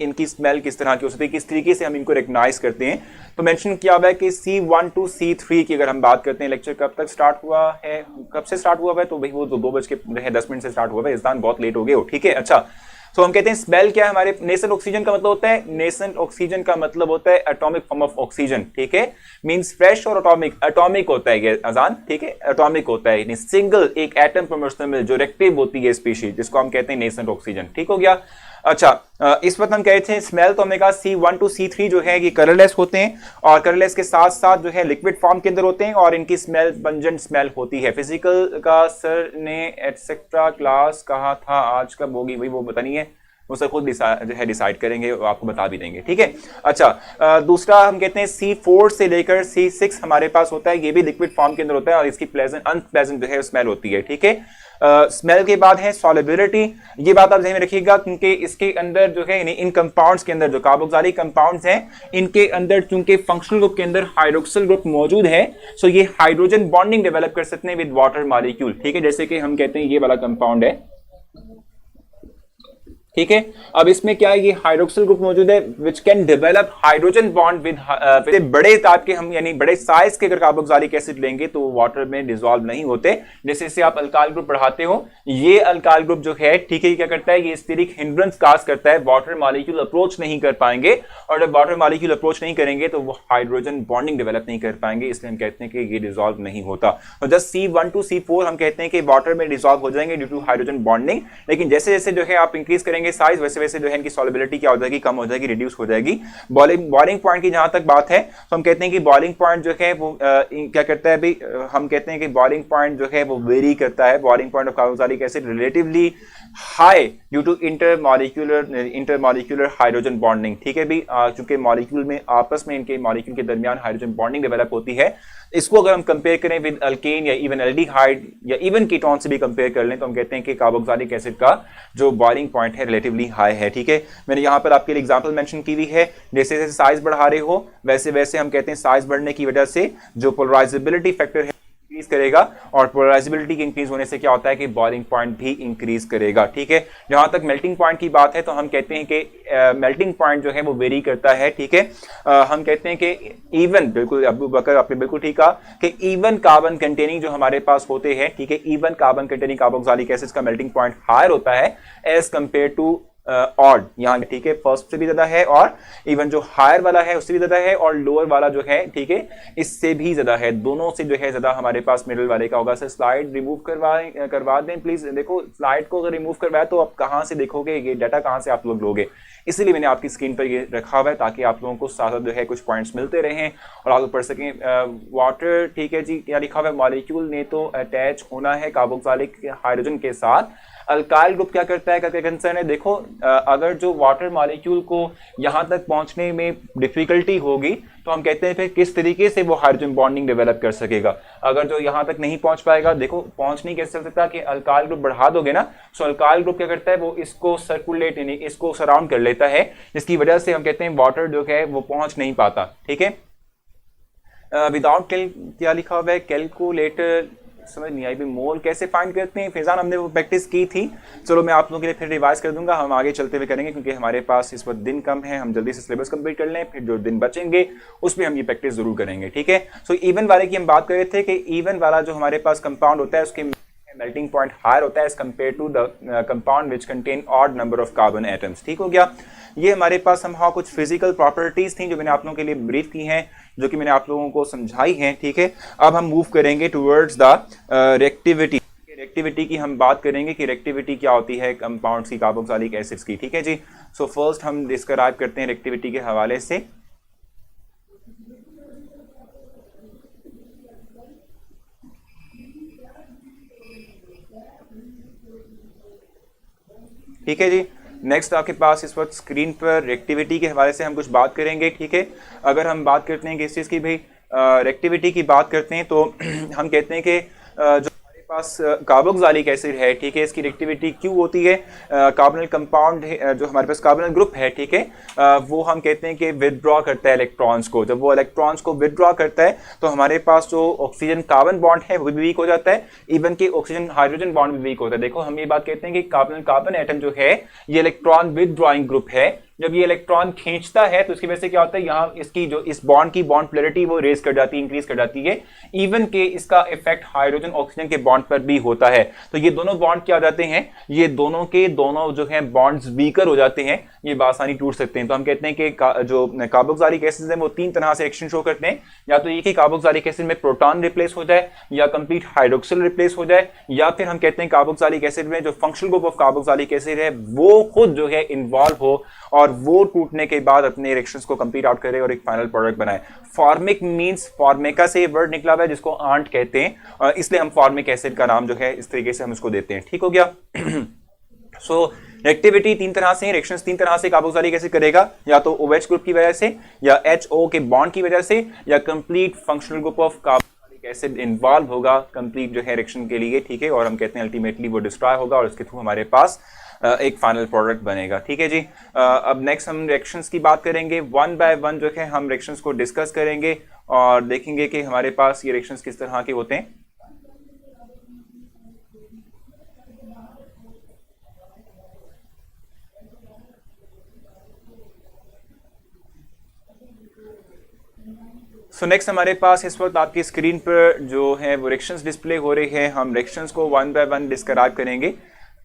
इनकी स्मेल किस तरह की हो सकती है, किस तरीके से हम इनको रिकग्नाइज करते हैं। तो मेंशन किया हुआ है कि C1 to C3 की अगर हम बात करते हैं, लेक्चर कब तक स्टार्ट हुआ है, कब से स्टार्ट हुआ है, तो भाई वो 2:10 से स्टार्ट हुआ है, इस दान बहुत लेट हो गए हो, ठीक है। अच्छा, तो हम कहते हैं स्मेल क्या है हमारे, नेसेंट ऑक्सीजन का मतलब होता है, नेसेंट ऑक्सीजन का मतलब होता है एटॉमिक फॉर्म ऑफ ऑक्सीजन, ठीक है। मींस फ्रेश और एटॉमिक होता है ये अजान, ठीक है, एटॉमिक होता है, सिंगल एक एटम पर मुश्तमिल जो रिएक्टिव होती है स्पीशीज, जिसको हम कहते हैं नेसेंट ऑक्सीजन, ठीक हो गया। अच्छा, इस वक्त हम कहते हैं स्मेल, तो हमने कहा C1 to C3 जो है ये कलरलेस होते हैं, और कलरलेस के साथ साथ जो है लिक्विड फॉर्म के अंदर होते हैं, और इनकी स्मेल पंजेंट स्मेल होती है। फिजिकल का सर ने एटसेट्रा क्लास कहा था, आज कब होगी भाई वो पता नहीं है, वो सर खुद जो है डिसाइड करेंगे, आपको बता भी देंगे, ठीक है। अच्छा, दूसरा हम कहते हैं C4 से लेकर C6 हमारे पास होता है, ये भी लिक्विड फॉर्म के अंदर होता है, और इसकी प्लेजेंट अनप्लेजेंट जो है स्मेल होती है, ठीक है। स्मेल के बाद है सॉलिबिलिटी, ये बात आप ध्यान में रखिएगा, क्योंकि इसके अंदर जो है इन कंपाउंड्स के अंदर जो कार्बोक्सिलिक कंपाउंड्स हैं, इनके अंदर चूंकि फंक्शनल ग्रुप के अंदर हाइड्रोक्सिल ग्रुप मौजूद है, सो ये हाइड्रोजन बॉन्डिंग डेवलप कर सकते हैं विद वाटर मॉलिक्यूल, ठीक है। जैसे कि हम कहते हैं ये वाला कंपाउंड है, ठीक है। अब इसमें क्या है, ये हाइड्रोक्सिल ग्रुप मौजूद है which can develop hydrogen bond with बड़े टाइप के, हम यानी बड़े साइज के अगर कार्बोक्सिलिक एसिड लेंगे तो वाटर में डिसॉल्व नहीं होते। जैसे जैसे आप अल्काइल ग्रुप बढ़ाते हो, ये अल्काइल ग्रुप जो है, ठीक है, क्या करता है, ये स्टेरिक हिंड्रेंस काज करता है, वाटर मॉलिक्यूल अप्रोच नहीं कर पाएंगे, और जब वाटर मॉलिक्यूल अप्रोच नहीं करेंगे तो वो हाइड्रोजन बॉन्डिंग डेवलप नहीं कर पाएंगे, इसलिए हम कहते हैं कि ये डिसॉल्व नहीं होता। तो जस्ट C1 to C4 हम कहते हैं कि वाटर में डिसॉल्व हो जाएंगे ड्यू टू हाइड्रोजन बॉन्डिंग, लेकिन जैसे जैसे जो है आप इंक्रीज करेंगे साइज, वैसे वैसे जो है इनकी सॉलिबिलिटी क्या हो जाएगी, कम हो जाएगी, रिड्यूस हो जाएगी। बॉइलिंग पॉइंट की जहां तक बात है तो हम कहते हैं कि बॉइलिंग पॉइंट जो है वो क्या करता है भाई, हम कहते हैं कि बॉइलिंग पॉइंट जो है वो वेरी करता है। Boiling point of carboxylic acid relatively high due to intermolecular hydrogen bonding, ठीक है भी, चूंकि मॉलिक्यूल में आपस में इनके मॉलिक्यूल के दरमियान हाइड्रोजन बॉन्डिंग डेवलप होती है। इसको अगर हम कंपेयर करें विद अल्केन या इवन एल्डिहाइड या इवन कीटोन से भी कंपेयर कर लें तो हम कहते हैं कि कार्बोक्सिलिक एसिड का जो बॉइलिंग पॉइंट है रिलेटिवली हाई है, ठीक है। मैंने यहां पर आपके लिए एग्जांपल मेंशन की हुई है, जैसे जैसे साइज बढ़ा रहे हो वैसे वैसे हम कहते हैं साइज बढ़ने की वजह से जो पोलराइजेबिलिटी फैक्टर है इंक्रीज करेगा और पोलराइजेबिलिटी के इंक्रीज होने से क्या होता है कि बॉइलिंग पॉइंट भी इंक्रीज करेगा। ठीक है, जहां तक मेल्टिंग पॉइंट की बात है तो हम कहते हैं कि मेल्टिंग पॉइंट जो है वो वेरी करता है। ठीक है, हम कहते हैं कि इवन, बिल्कुल अबू बकर आपने बिल्कुल ठीक कहा कि इवन कार्बन कंटेनिंग जो हमारे पास होते हैं, ठीक है, even carbon containing carboxylic acids का मेल्टिंग पॉइंट हायर होता है एज कंपेयर टू ऑड यहाँ। ठीक है, फर्स्ट से भी ज्यादा है और इवन जो हायर वाला है उससे भी ज्यादा है और लोअर वाला जो है, ठीक है, इससे भी ज्यादा है। दोनों से जो है ज्यादा हमारे पास मिडिल वाले का होगा। सर स्लाइड रिमूव करवा दें प्लीज। देखो स्लाइड को अगर रिमूव करवाया तो आप कहां से देखोगे, ये डाटा कहां से आप लोग लोगे, इसीलिए मैंने आपकी स्क्रीन पर ये रखा हुआ है ताकि आप लोगों को साथ जो है कुछ पॉइंट्स मिलते रहें और आप लोग पढ़ सकें। वाटर, ठीक है जी, क्या लिखा हुआ है, मॉलिक्यूल ने तो अटैच होना है कार्बोक्सिलिक हाइड्रोजन के साथ। अल्काइल ग्रुप क्या करता है, क्या कंसर्न है। देखो अगर जो वाटर मॉलिक्यूल को यहां तक पहुंचने में डिफिकल्टी होगी तो हम कहते हैं फिर किस तरीके से वो हाइड्रोजन बॉन्डिंग डेवलप कर सकेगा। अगर जो यहां तक नहीं पहुंच पाएगा, देखो पहुंच नहीं कैसे सकता कि अल्काइल ग्रुप बढ़ा दोगे ना, सो अल्काइल ग्रुप क्या करता है, वो इसको सर्कुलेट यानी इसको सराउंड कर लेता है, जिसकी वजह से हम कहते हैं वाटर जो है वो पहुंच नहीं पाता। ठीक है, विदाउट क्या लिखा हुआ है, कैलकुलेटर समझ नहीं आई भी, मोल कैसे फाइंड करते हैं फैजान, हमने वो प्रैक्टिस की थी। चलो मैं आप लोगों के लिए फिर रिवाइज कर दूंगा, हम आगे चलते हुए करेंगे क्योंकि हमारे पास इस वक्त दिन कम है, हम जल्दी से सिलेबस कंप्लीट कर लें, फिर जो दिन बचेंगे उसमें हम ये प्रैक्टिस जरूर करेंगे। ठीक है, सो इवन वाले की हम बात कर रहे थे कि इवन वाला जो हमारे पास कंपाउंड होता है उसके मेल्टिंग पॉइंट हायर होता है as compare to the compound which contain odd number of carbon atoms. ठीक हो गया, ये हमारे पास हम कुछ फिजिकल प्रॉपर्टीज थी जो मैंने आप लोगों के लिए ब्रीफ की हैं, जो कि मैंने आप लोगों को समझाई हैं। ठीक है, अब हम मूव करेंगे टुवर्ड्स द रिएक्टिविटी। रिएक्टिविटी की हम बात करेंगे कि रिएक्टिविटी क्या होती है कंपाउंड्स की, कार्बोक्सिलिक एसिड्स की। ठीक है जी, सो फर्स्ट हम डिस्क्राइब करते हैं रिएक्टिविटी के हवाले से। ठीक है जी, नेक्स्ट आपके पास इस वक्त स्क्रीन पर रिएक्टिविटी के हवाले से हम कुछ बात करेंगे। ठीक है, अगर हम बात करते हैं किस चीज़ की, भाई रिएक्टिविटी की बात करते हैं तो हम कहते हैं कि जो हमारे पास कार्बोक्सिलिक एसिड है, ठीक है, इसकी रिएक्टिविटी क्यों होती है, कार्बोनिल कंपाउंड जो हमारे पास कार्बोनिल ग्रुप है, ठीक है, वो हम कहते हैं कि विदड्रॉ करता है इलेक्ट्रॉन्स को। जब वो इलेक्ट्रॉन्स को विदड्रॉ करता है तो हमारे पास जो ऑक्सीजन कार्बन बॉन्ड है वो भी वीक हो जाता है, इवन कि ऑक्सीजन हाइड्रोजन बॉन्ड भी वीक होता है। देखो हम ये बात कहते हैं कि कार्बन कार्बन एटम जो है ये इलेक्ट्रॉन विदड्रॉइंग ग्रुप है। जब ये इलेक्ट्रॉन खींचता है तो इसकी वजह से क्या होता है, यहाँ इसकी जो इस बॉन्ड की बॉन्ड पोलैरिटी वो रेज कर जाती है, इंक्रीज कर जाती है, इवन के इसका इफेक्ट हाइड्रोजन ऑक्सीजन के बॉन्ड पर भी होता है। तो ये दोनों बॉन्ड क्या हो जाते हैं, ये दोनों के दोनों जो है बॉन्ड्स वीकर हो जाते हैं, ये बासानी टूट सकते हैं। तो हम कहते हैं कि जो कार्बोक्सिलिक एसिड है वो तीन तरह से रिएक्शन शो करते हैं, या तो ये कि कार्बोक्सिलिक एसिड में प्रोटॉन रिप्लेस हो जाए, या कंप्लीट हाइड्रोक्सिल रिप्लेस हो जाए, या फिर हम कहते हैं कार्बोक्सिलिक एसिड में जो functional group of carboxylic acid है वो खुद जो है इन्वॉल्व हो और वो टूटने के बाद अपने रिएक्शंस को कंप्लीट आउट करे और एक फाइनल प्रोडक्ट बनाए। फॉर्मिक मींस फॉर्मिका से वर्ड निकला हुआ है जिसको आंट कहते हैं, इसलिए हम फॉर्मिक एसिड का नाम जो है इस तरीके से हम इसको देते हैं। ठीक हो गया। सो रिएक्टिविटी तीन तरह से, रिएक्शंस तीन तरह से कार्बोक्सिलिक एसिड करेगा, या तो OH ग्रुप की वजह से, या HO के बॉन्ड की वजह से, या complete functional group of carboxylic acid involve होगा कंप्लीट जो है रिएक्शन के लिए। ठीक है, और हम कहते हैं अल्टीमेटली वो डिस्ट्रॉय होगा और इसके थ्रू हमारे पास एक फाइनल प्रोडक्ट बनेगा। ठीक है जी, अब नेक्स्ट हम रिएक्शंस की बात करेंगे, वन बाय वन जो है हम रिएक्शंस को डिस्कस करेंगे और देखेंगे कि हमारे पास ये रिएक्शंस किस तरह के होते हैं। सो नेक्स्ट हमारे पास इस वक्त आपकी स्क्रीन पर जो है वो रिएक्शंस डिस्प्ले हो रही है, हम रिएक्शंस को वन बाय वन डिस्क्राइब करेंगे।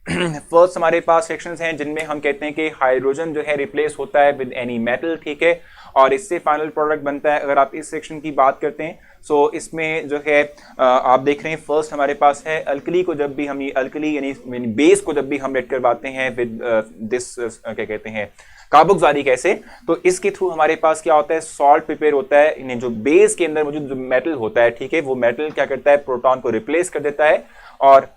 फर्स्ट हमारे पास रिएक्शंस हैं जिनमें हम कहते हैं कि हाइड्रोजन जो है रिप्लेस होता है विद एनी मेटल। ठीक है, और इससे फाइनल प्रोडक्ट बनता है। अगर आप इस सेक्शन की बात करते हैं सो इसमें जो है आप देख रहे हैं फर्स्ट हमारे पास है अल्कली को जब भी हम ये अल्कली यानी बेस को जब भी हम रेड करवाते हैं विद दिस क्या कहते हैं कार्बोक्सिलिक एसिड, तो इसके थ्रू हमारे पास क्या होता है, सॉल्ट प्रिपेयर होता है, यानी जो बेस के अंदर मौजूद जो मेटल होता है, ठीक है, वो मेटल क्या करता है, प्रोटॉन को रिप्लेस कर देता है और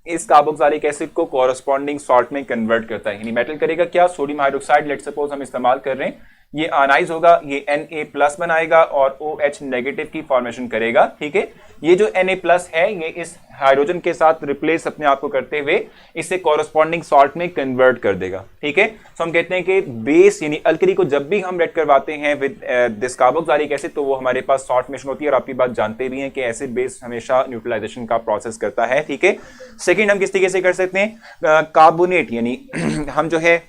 इस कार्बोक्सिलिक एसिड को कॉरस्पॉन्डिंग सॉल्ट में कन्वर्ट करता है। यानी मेटल करेगा क्या, सोडियम हाइड्रोक्साइड लेट सपोज हम इस्तेमाल कर रहे हैं, ये आनाइज होगा, ये Na+ बनाएगा और OH नेगेटिव की फॉर्मेशन करेगा। ठीक है, ये जो Na+ है ये इस हाइड्रोजन के साथ रिप्लेस अपने आप को करते हुए इसे कॉरस्पॉन्डिंग सॉल्ट में कन्वर्ट कर देगा। ठीक है, तो हम कहते हैं कि बेस यानी अल्कली को जब भी हम रेड करवाते हैं विद दिस कार्बोक्सिलिक एसिड तो वो हमारे पास सॉल्ट मिशन होती है, और आपकी बात जानते भी हैं कि एसिड बेस हमेशा न्यूट्रलाइजेशन का प्रोसेस करता है। ठीक है, सेकेंड हम किस तरीके से कर सकते हैं, कार्बोनेट यानी हम जो है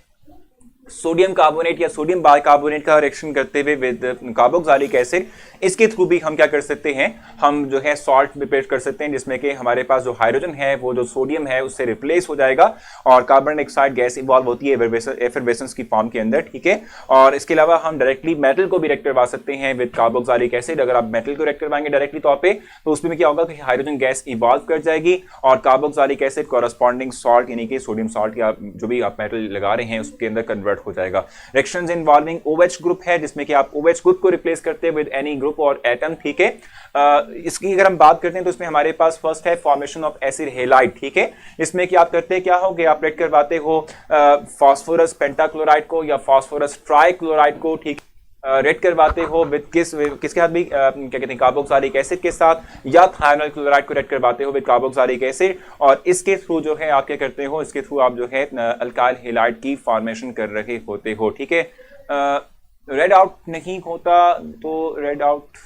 सोडियम कार्बोनेट या सोडियम बाइकार्बोनेट का रिएक्शन करते हुए विद कार्बोक्सिलिक एसिड, इसके थ्रू भी हम क्या कर सकते हैं, हम जो है सॉल्ट प्रिपेयर कर सकते हैं जिसमें कि हमारे पास जो हाइड्रोजन है वो जो सोडियम है उससे रिप्लेस हो जाएगा और कार्बन डाइऑक्साइड गैस इवॉल्व होती है एफरवेसेंस की फॉर्म के अंदर। ठीक है, और इसके अलावा हम डायरेक्टली मेटल को भी रिएक्ट करवा सकते हैं विद कार्बोक्सिलिक एसिड। अगर आप मेटल को रिएक्ट करवाएंगे डायरेक्टली तौर पे तो उसमें क्या होगा कि हाइड्रोजन गैस इवॉल्व कर जाएगी और कार्बोक्सिलिक एसिड कॉरस्पॉन्डिंग सॉल्ट यानी कि सोडियम सॉल्ट या जो भी आप मेटल लगा रहे हैं उसके अंदर कन्वर्ट हो जाएगा। रिएक्शंस इन्वॉल्विंग OH ग्रुप है जिसमें कि आप OH ग्रुप को रिप्लेस करते हैं विद एनी ग्रुप और एटम। ठीक है, इसकी अगर हम बात करते हैं तो इसमें हमारे पास फर्स्ट है फॉर्मेशन ऑफ एसिड हेलाइड। ठीक है, इसमें कि आप करते हैं क्या हो कि आप रेड करवाते हो फास्फोरस पेंटाक्लोराइड को या फास्फोरस ट्राइक्लोराइड को। ठीक, रेड करवाते हो विद किसके साथ भी क्या कहते हैं, कार्बोक्सिलिक एसिड के साथ, या थायोनाइल क्लोराइड को रेड करवाते हो विद कार्बोक्सिलिक एसिड, और इसके थ्रू जो है आप क्या करते हो, इसके थ्रू आप जो है अल्काइल हेलाइड की फॉर्मेशन कर रहे होते हो। ठीक है, रेड आउट नहीं होता तो रेड आउट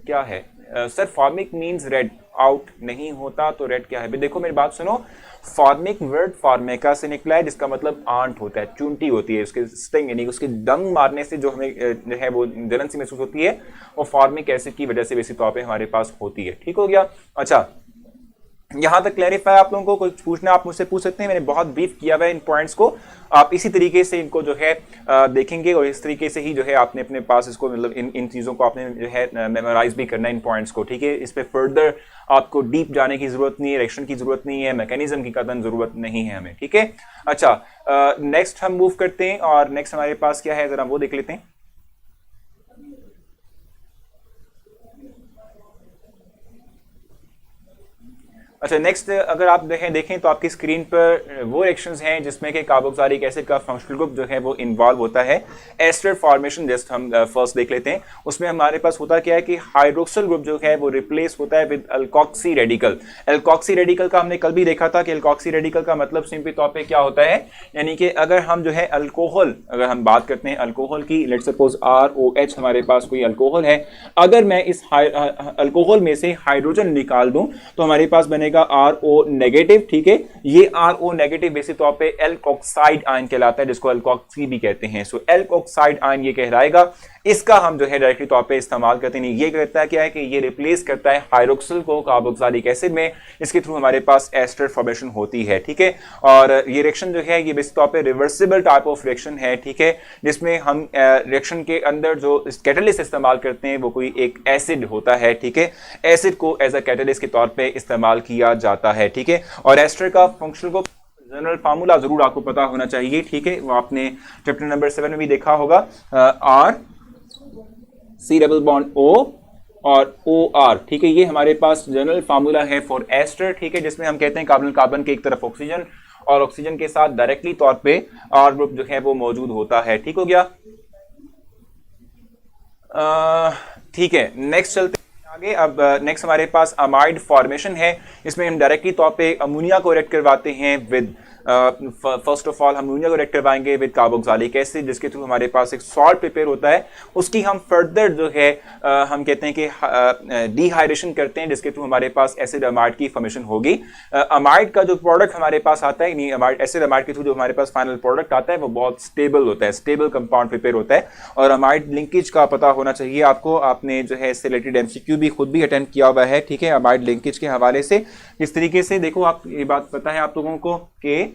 क्या है sir, formic means red out नहीं होता तो रेड क्या है। देखो मेरी बात सुनो, फॉर्मिक वर्ड फॉर्मिका से निकला है जिसका मतलब आंट होता है, चूंटी होती है, उसके स्टिंग यानी उसके डंग मारने से जो हमें जो है वो जलन सी महसूस होती है वो फॉर्मिक एसिड की वजह से बेसिक तौर पे हमारे पास होती है। ठीक हो गया। अच्छा, यहां तक क्लैरिफाई आप लोगों को कुछ पूछना आप मुझसे पूछ सकते हैं, मैंने बहुत ब्रीफ किया हुआ है इन पॉइंट्स को, आप इसी तरीके से इनको जो है देखेंगे और इस तरीके से ही जो है आपने अपने पास इसको मतलब इन चीज़ों को आपने जो है मेमोराइज भी करना है इन पॉइंट्स को। ठीक है, इस पे फर्दर आपको डीप जाने की जरूरत नहीं है, रिएक्शन की जरूरत नहीं है, मैकेनिज्म की कदम जरूरत नहीं है हमें। ठीक है, अच्छा नेक्स्ट हम मूव करते हैं और नेक्स्ट हमारे पास क्या है जरा वो देख लेते हैं। अच्छा, नेक्स्ट अगर आप देखें तो आपकी स्क्रीन पर वो रिएक्शंस हैं जिसमें कि कार्बोक्सिलिक एसिड का फंक्शनल ग्रुप जो है वो इन्वॉल्व होता है। एस्टर फॉर्मेशन जस्ट हम फर्स्ट देख लेते हैं, उसमें हमारे पास होता क्या है कि हाइड्रोक्सिल ग्रुप जो है वो रिप्लेस होता है with alkoxy radical. Alkoxy radical का हमने कल भी देखा था कि अल्कोक्सी रेडिकल का मतलब सिंपल तौर पे क्या होता है, यानी कि अगर हम जो है अल्कोहल, अगर हम बात करते हैं अल्कोहल की, लेट्स सपोज ROH हमारे पास कोई अल्कोहल है, अगर मैं इस अल्कोहल में से हाइड्रोजन निकाल दूं तो हमारे पास बनेगा RO नेगेटिव। ठीक है, ये RO नेगेटिव बेसिक तौर पे एल्कोक्साइड आयन कहलाता है जिसको अल्कोक्सी भी कहते हैं। सो एल्कोक्साइड आयन ये कहलाएगा, इसका हम जो है डायरेक्टली तौर पे इस्तेमाल करते हैं। ये कहता है क्या है कि ये रिप्लेस करता है हाइड्रोक्सिल को कार्बोक्सिलिक एसिड में, इसके थ्रू हमारे पास एस्टर फॉर्मेशन होती है। ठीक है, और ये रिएक्शन जो है ये बेसिक तौर पे रिवर्सिबल टाइप ऑफ रिएक्शन है। ठीक है, जिसमें हम रिएक्शन के अंदर जो कैटलिस्ट इस्तेमाल करते हैं वो कोई एक एसिड होता है। ठीक है, एसिड को एज अ कैटलिस्ट के तौर पे इस्तेमाल किया जाता है। ठीक है, और एस्टर का फंक्शनल को जनरल फार्मूला जरूर आपको पता होना चाहिए। ठीक है, वो आपने चैप्टर नंबर 7 में भी देखा होगा, R≡C≡O और OR। ठीक है, ये हमारे पास जनरल फार्मूला है फॉर एस्टर। ठीक है, जिसमें हम कहते हैं कार्बन कार्बन के एक तरफ ऑक्सीजन और ऑक्सीजन के साथ डायरेक्टली तौर पे R ग्रुप जो है वो मौजूद होता है। ठीक हो गया। ठीक है, नेक्स्ट चलते आगे। अब नेक्स्ट हमारे पास अमाइड फॉर्मेशन है, इसमें हम डायरेक्टली तौर पे अमोनिया को रिएक्ट करवाते हैं विद फर्स्ट ऑफ ऑल हम अमोनिया को रिएक्ट करवाएंगे विद कार्बोक्सिलिक एसिड, जिसके थ्रू हमारे पास एक सॉल्ट प्रिपेयर होता है। उसकी हम फर्दर जो है हम कहते हैं कि डिहाइड्रेशन करते हैं, जिसके थ्रू हमारे पास एसिड अमाइड की फॉर्मेशन होगी। अमाइड का जो प्रोडक्ट हमारे पास आता है, अमाइड एसिड अमाइड के थ्रू जो हमारे पास फाइनल प्रोडक्ट आता है वो बहुत स्टेबल होता है, स्टेबल कंपाउंड प्रिपेयर होता है। और अमाइड लिंकेज का पता होना चाहिए आपको, आपने जो है इससे रिलेटेड MCQ भी खुद भी अटेंड किया हुआ है। ठीक है, अमाइड लिंकेज के हवाले से इस तरीके से देखो, आप ये बात पता है आप लोगों को कि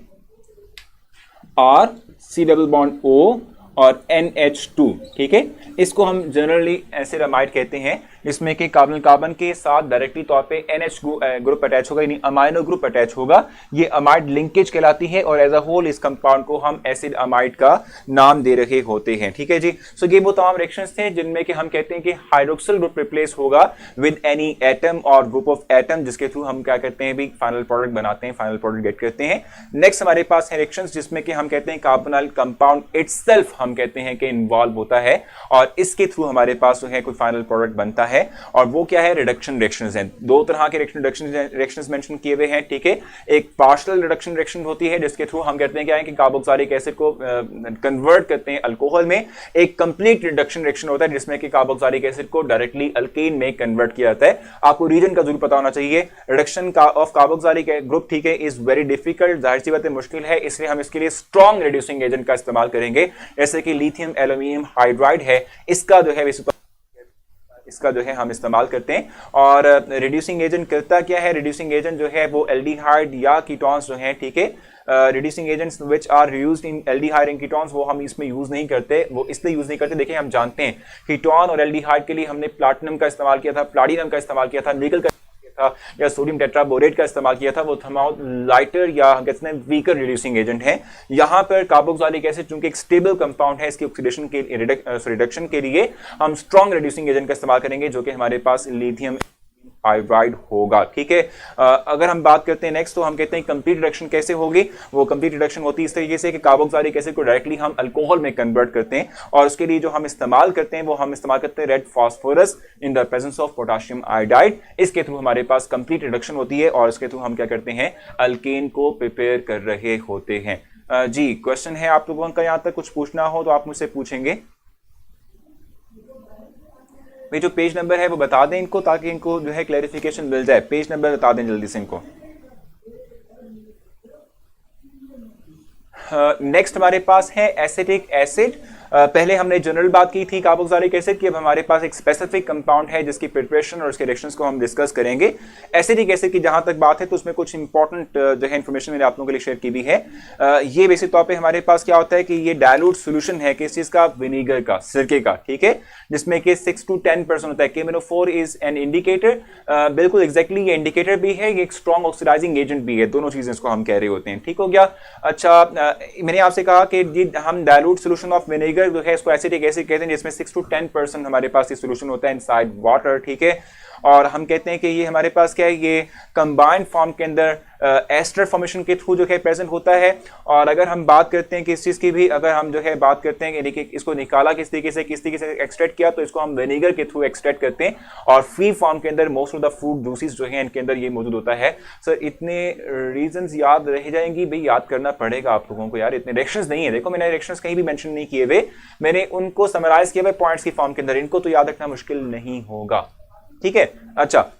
R≡C≡O और NH2। ठीक है, इसको हम जनरली एसिड अमाइड कहते हैं। जिसमें कि कार्बन कार्बन के साथ डायरेक्टली तौर पे NH ग्रुप अटैच होगा, यानी अमाइनो ग्रुप अटैच होगा। ये अमाइड लिंकेज कहलाती है और एज अ होल इस कंपाउंड को हम एसिड अमाइड का नाम दे रहे होते हैं। ठीक है जी। सो ये वो तमाम रिएक्शंस थे जिनमें कि हम कहते हैं कि हाइड्रोक्सिल ग्रुप रिप्लेस होगा विद एनी एटम और ग्रुप ऑफ एटम, जिसके थ्रू हम क्या करते हैं भी फाइनल प्रोडक्ट बनाते हैं, फाइनल प्रोडक्ट गेट करते हैं। नेक्स्ट हमारे पास है रिएक्शंस जिसमें कि हम कहते हैं कार्बोनाइल कंपाउंड इटसेल्फ हम कहते हैं कि इन्वॉल्व होता है और इसके थ्रू हमारे पास जो है कोई फाइनल प्रोडक्ट बनता है। और वो क्या है, रिडक्शन रिएक्शंस हैं। दो तरह के रिएक्शंस मेंशन किए हुए हैं। ठीक है, एक पार्शियल रिडक्शन रिएक्शन होती है जिसके थ्रू हम कहते हैं क्या है कि कार्बोक्सिलिक एसिड को कन्वर्ट करते हैं अल्कोहल में। एक कंप्लीट रिडक्शन रिएक्शन होता है जिसमें कि कार्बोक्सिलिक एसिड को डायरेक्टली अल्केन में कन्वर्ट किया जाता है। आपको रीजन का जरूर पता होना चाहिए। रिडक्शन ऑफ कार्बोक्सिलिक ग्रुप, ठीक है, इज वेरी डिफिकल्ट, जाहिर सी बात है मुश्किल है, इसलिए हम इसके लिए स्ट्रॉन्ग रिड्यूसिंग एजेंट का इस्तेमाल करेंगे, जैसे कि लिथियम एल्यूमिनियम हाइड्राइड है, इसका जो है हम इस्तेमाल करते हैं। और रिड्यूसिंग एजेंट करता क्या है, रिड्यूसिंग एजेंट जो है वो एल्डिहाइड या कीटोन्स जो है, ठीक है, reducing agents which are used in aldehyde and ketones, वो हम इसमें यूज नहीं करते। वो इसलिए यूज नहीं करते, देखिए हम जानते हैं कीटोन और एल्डिहाइड के लिए हमने प्लैटिनम का इस्तेमाल किया था, प्लाटिनम का इस्तेमाल किया था, निकल का था या सोडियम टेट्राबोरेट का इस्तेमाल किया था। वो थर्मो लाइटर या कहते हैं वीकर रिड्यूसिंग एजेंट है। यहाँ पर कार्बोक्सिलिक एसिड चूंकि एक स्टेबल कंपाउंड है, इसकी ऑक्सीडेशन के रिडक्शन के लिए हम स्ट्रॉन्ग रिड्यूसिंग एजेंट का इस्तेमाल करेंगे जो कि हमारे पास लिथियम हाइड्राइड होगा। ठीक है, अगर हम बात करते हैं नेक्स्ट, तो हम कहते हैं कंप्लीट रिडक्शन कैसे होगी। वो कंप्लीट रिडक्शन होती है इस तरीके से कि कार्बोक्सिलिक एसिड को डायरेक्टली हम अल्कोहल में कन्वर्ट करते हैं और उसके लिए जो हम इस्तेमाल करते हैं वो हम इस्तेमाल करते हैं red phosphorus in the presence of potassium iodide. इसके थ्रू हमारे पास कंप्लीट रिडक्शन होती है और इसके थ्रू हम क्या करते हैं, अल्केन को प्रिपेयर कर रहे होते हैं। जी, क्वेश्चन है आप लोगों का, यहां तक कुछ पूछना हो तो आप मुझसे पूछेंगे। भाई जो पेज नंबर है वो बता दें इनको, ताकि इनको जो है क्लैरिफिकेशन मिल जाए। पेज नंबर बता दें जल्दी से इनको। नेक्स्ट हमारे पास है एसिटिक एसिड। पहले हमने जनरल बात की थी कार्बोक्सिलिक एसिड की, अब हमारे पास एक स्पेसिफिक कंपाउंड है जिसकी प्रिपरेशन और उसके रिएक्शंस को हम डिस्कस करेंगे। एसिटिक एसिड की जहां तक बात है तो उसमें कुछ इंपॉर्टेंट जो है इंफॉर्मेशन मैंने आप लोगों के लिए शेयर की भी है। ये बेसिक तौर पे हमारे पास क्या होता है कि ये डायलूट सोल्यूशन है किस चीज का, विनीगर का, सिरके का। ठीक है, जिसमें कि 6 to 10% होता है। KMnO4 इज एन इंडिकेटर, बिल्कुल एग्जैक्टली ये इंडिकेटर भी है, ये एक स्ट्रॉन्ग ऑक्सीडाइजिंग एजेंट भी है, दोनों चीजें इसको हम कह रहे होते हैं। ठीक हो गया। अच्छा, मैंने आपसे कहा कि हम डायलूट सोल्यूशन ऑफ विनेगर जो है इसको एसिटिक एसिड कहते हैं, जिसमें 6 to 10% हमारे पास ये सोल्यूशन होता है इनसाइड वाटर। ठीक है, और हम कहते हैं कि ये हमारे पास क्या है, ये कंबाइंड फॉर्म के अंदर एस्टर फॉर्मेशन के थ्रू जो है प्रेजेंट होता है। और अगर हम बात करते हैं कि इस चीज की भी, अगर हम जो है बात करते हैं कि इसको निकाला किस तरीके से एक्सट्रैक्ट किया, तो इसको हम विनेगर के थ्रू एक्सट्रैक्ट करते हैं और फ्री फॉर्म के अंदर most of the fruit juices जो है इनके अंदर ये मौजूद होता है। सर इतने रीजंस याद रह जाएंगी भाई, याद करना पड़ेगा आप लोगों को यार, इतने रिएक्शंस नहीं है। देखो मैंने रिएक्शंस कहीं भी मेंशन नहीं किए हुए, मैंने उनको समराइज किए हुए पॉइंट्स की फॉर्म के अंदर, इनको तो याद रखना मुश्किल नहीं होगा। ठीक है, अच्छा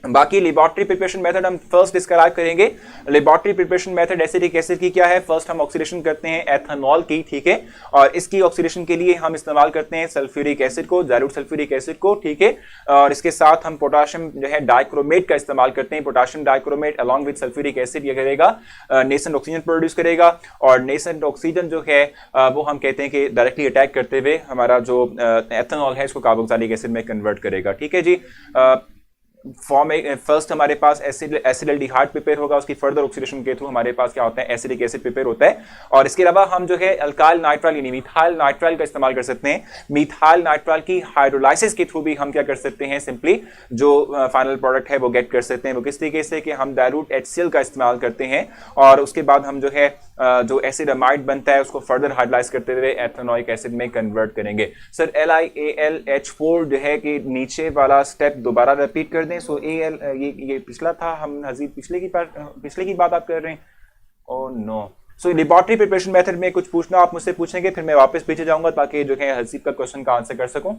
बाकी लेबोरेटरी प्रिपरेशन मेथड हम फर्स्ट डिस्क्राइब करेंगे। Laboratory preparation method acetic acid की क्या है, फर्स्ट हम ऑक्सीडेशन करते हैं एथेनॉल की। ठीक है, और इसकी ऑक्सीडेशन के लिए हम इस्तेमाल करते हैं सल्फ्यूरिक एसिड को, डाइल्यूट सल्फ्यूरिक एसिड को। ठीक है, और इसके साथ हम पोटाशियम जो है डाइक्रोमेट का इस्तेमाल करते हैं। Potassium dichromate along with sulphuric acid ये करेगा नेसेंट ऑक्सीजन प्रोड्यूस करेगा, और नेसेंट ऑक्सीजन जो है वो हम कहते हैं कि डायरेक्टली अटैक करते हुए हमारा जो एथेनॉल है इसको कार्बोक्सिलिक एसिड में कन्वर्ट करेगा। ठीक है जी, फॉर्म फर्स्ट हमारे पास एसिडल्डिहाइड प्रिपेयर होगा, उसकी फर्दर ऑक्सीडेशन के थ्रू हमारे पास क्या होता है, एसिडिक एसिड प्रिपेयर होता है। और इसके अलावा हम जो है अल्काइल नाइट्राइल यानी मिथाइल नाइट्राइल का इस्तेमाल कर सकते हैं। मिथाइल नाइट्राइल की हाइड्रोलाइसिस के थ्रू भी हम क्या कर सकते हैं, सिंपली जो फाइनल प्रोडक्ट है वो गेट कर सकते हैं। वो किस तरीके से कि हम डाइल्यूट HCl का इस्तेमाल करते हैं और उसके बाद हम जो है जो एसिड अमाइड बनता है उसको फर्दर हाइड्रोलाइज करते हुए एथेनोइक एसिड में कन्वर्ट करेंगे। सर LiAlH4 जो है कि नीचे वाला स्टेप दोबारा रिपीट कर दें। सो Al ये पिछला था, हम हजीब पिछले की बात आप कर रहे हैं। ओह नो, सो लेबोरेटरी प्रिपरेशन मेथड में कुछ पूछना आप मुझसे पूछेंगे, फिर मैं वापस पीछे जाऊंगा ताकि जो है हजीब का क्वेश्चन का आंसर कर सकूं।